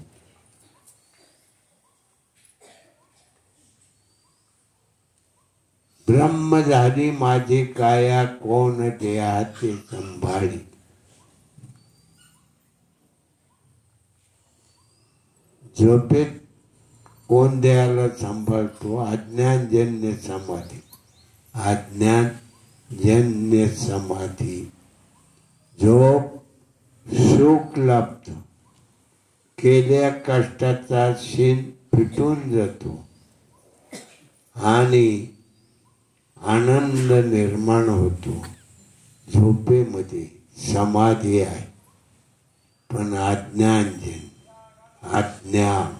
ब्रह्म झाली माझी काया, कोण देहाते संभाळी. झोपेत कोण देहाला सांभाळतो? अज्ञानजन्य समाधी, अज्ञानजन्य समाधी. झोप सुख लाभतो, केल्या कष्टाचा शीन पिटून जातो आणि आनंद निर्माण होतो. झोपेमध्ये समाधी आहे, पण अज्ञानजन्य, अज्ञान.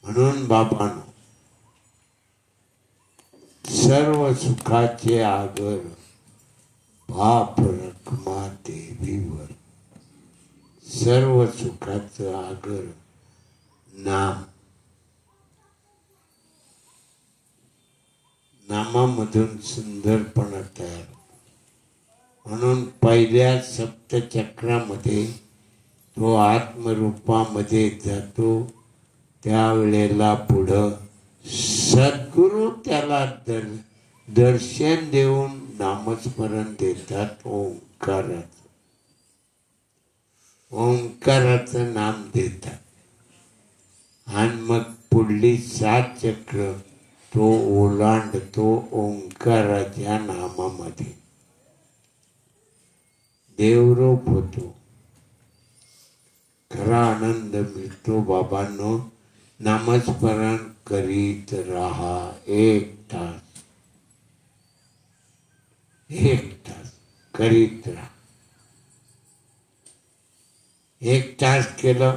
म्हणून बाबांनो, सर्व सुखाचे आगर बाप रखमा देवीवर. सर्व सुखाचं आगर नाम. नामामधून सुंदरपणा तयार. म्हणून पहिल्या सप्तचक्रामध्ये तो आत्मरूपामध्ये जातो. त्यावेळेला पुढं सद्गुरू त्याला दर्शन देऊन नामस्मरण देतात. ओंकाराचं, ओंकाराचं नाम देतात. आणि मग पुढली 7 चक्र तो ओलांडतो ओंकाराच्या नामामध्ये. देवरूप होतो. खरा आनंद मिळतो. बाबांनो, नामस्मरण करीत राहा. 1 तास, 1 तास करीत राहा. 1 तास केलं,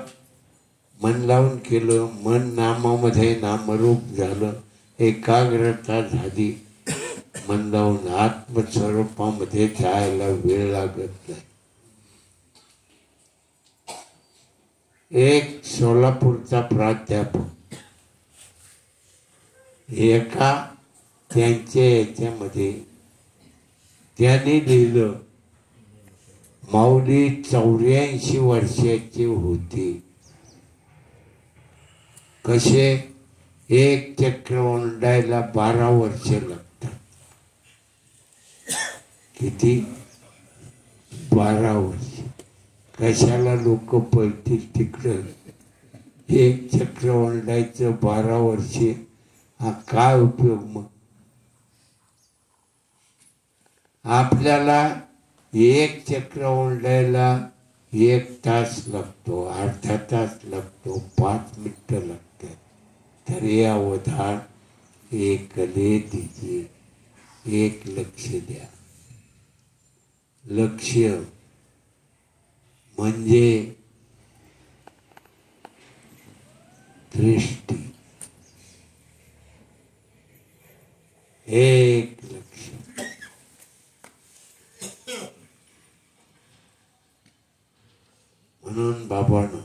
मन लावून केलं, मन नामामध्ये नामरूप झालं, एकाग्रता झाली. मन लावून आत्मस्वरूपामध्ये जायला वेळ लागत नाही. एक सोलापूरचा प्राध्यापक एका त्यांच्या याच्यामध्ये त्यांनी लिहिलं, माऊली 84 वर्षाची होती. कसे? 1 चक्र ओलांडायला 12 वर्ष लागतात. किती? 12 वर्ष. कशाला लोक पळतील तिकडं? 1 चक्र ओलांडायचं 12 वर्षे, हा काय उपयोग? मग आपल्याला 1 चक्र ओलांडायला 1 तास लागतो, अर्धा तास लागतो, 5 मिनिटं लागतात. तर हे अवधान एकले तिचे. एक लक्ष द्या. लक्ष म्हणजे दृष्टी. एक लक्ष. म्हणून बाबांनो,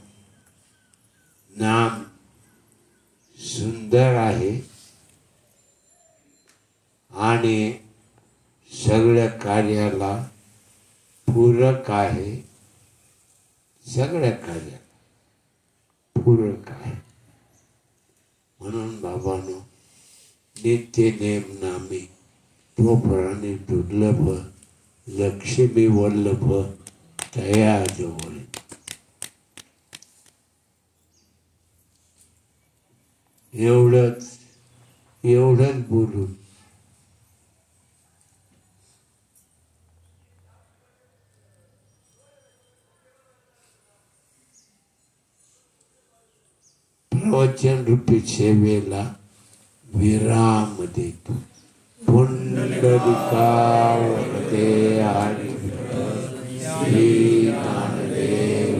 नाम सुंदर आहे आणि सगळ्या कार्याला पूरक आहे. सगळ्या कार्याला पूरक आहे. म्हणून बाबांनो, नित्य नेम नामी तो प्राणी दुर्लभ, लक्ष्मी वल्लभ तया जवळ. एवढंच बोलून प्रवचन रूपी सेवेला विराम देतो. पुंडलिका वरदे हरी श्री ज्ञानदेव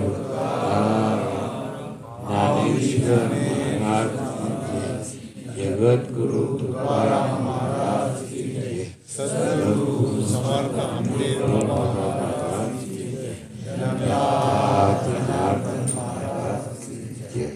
ज्ञानेश्वर महाराज की जय, जगद्गुरु तुकाराम महाराज की जय, सद्गुरु समर्थ आमटे महाराज की जय, जनार्दन महाराज की जय.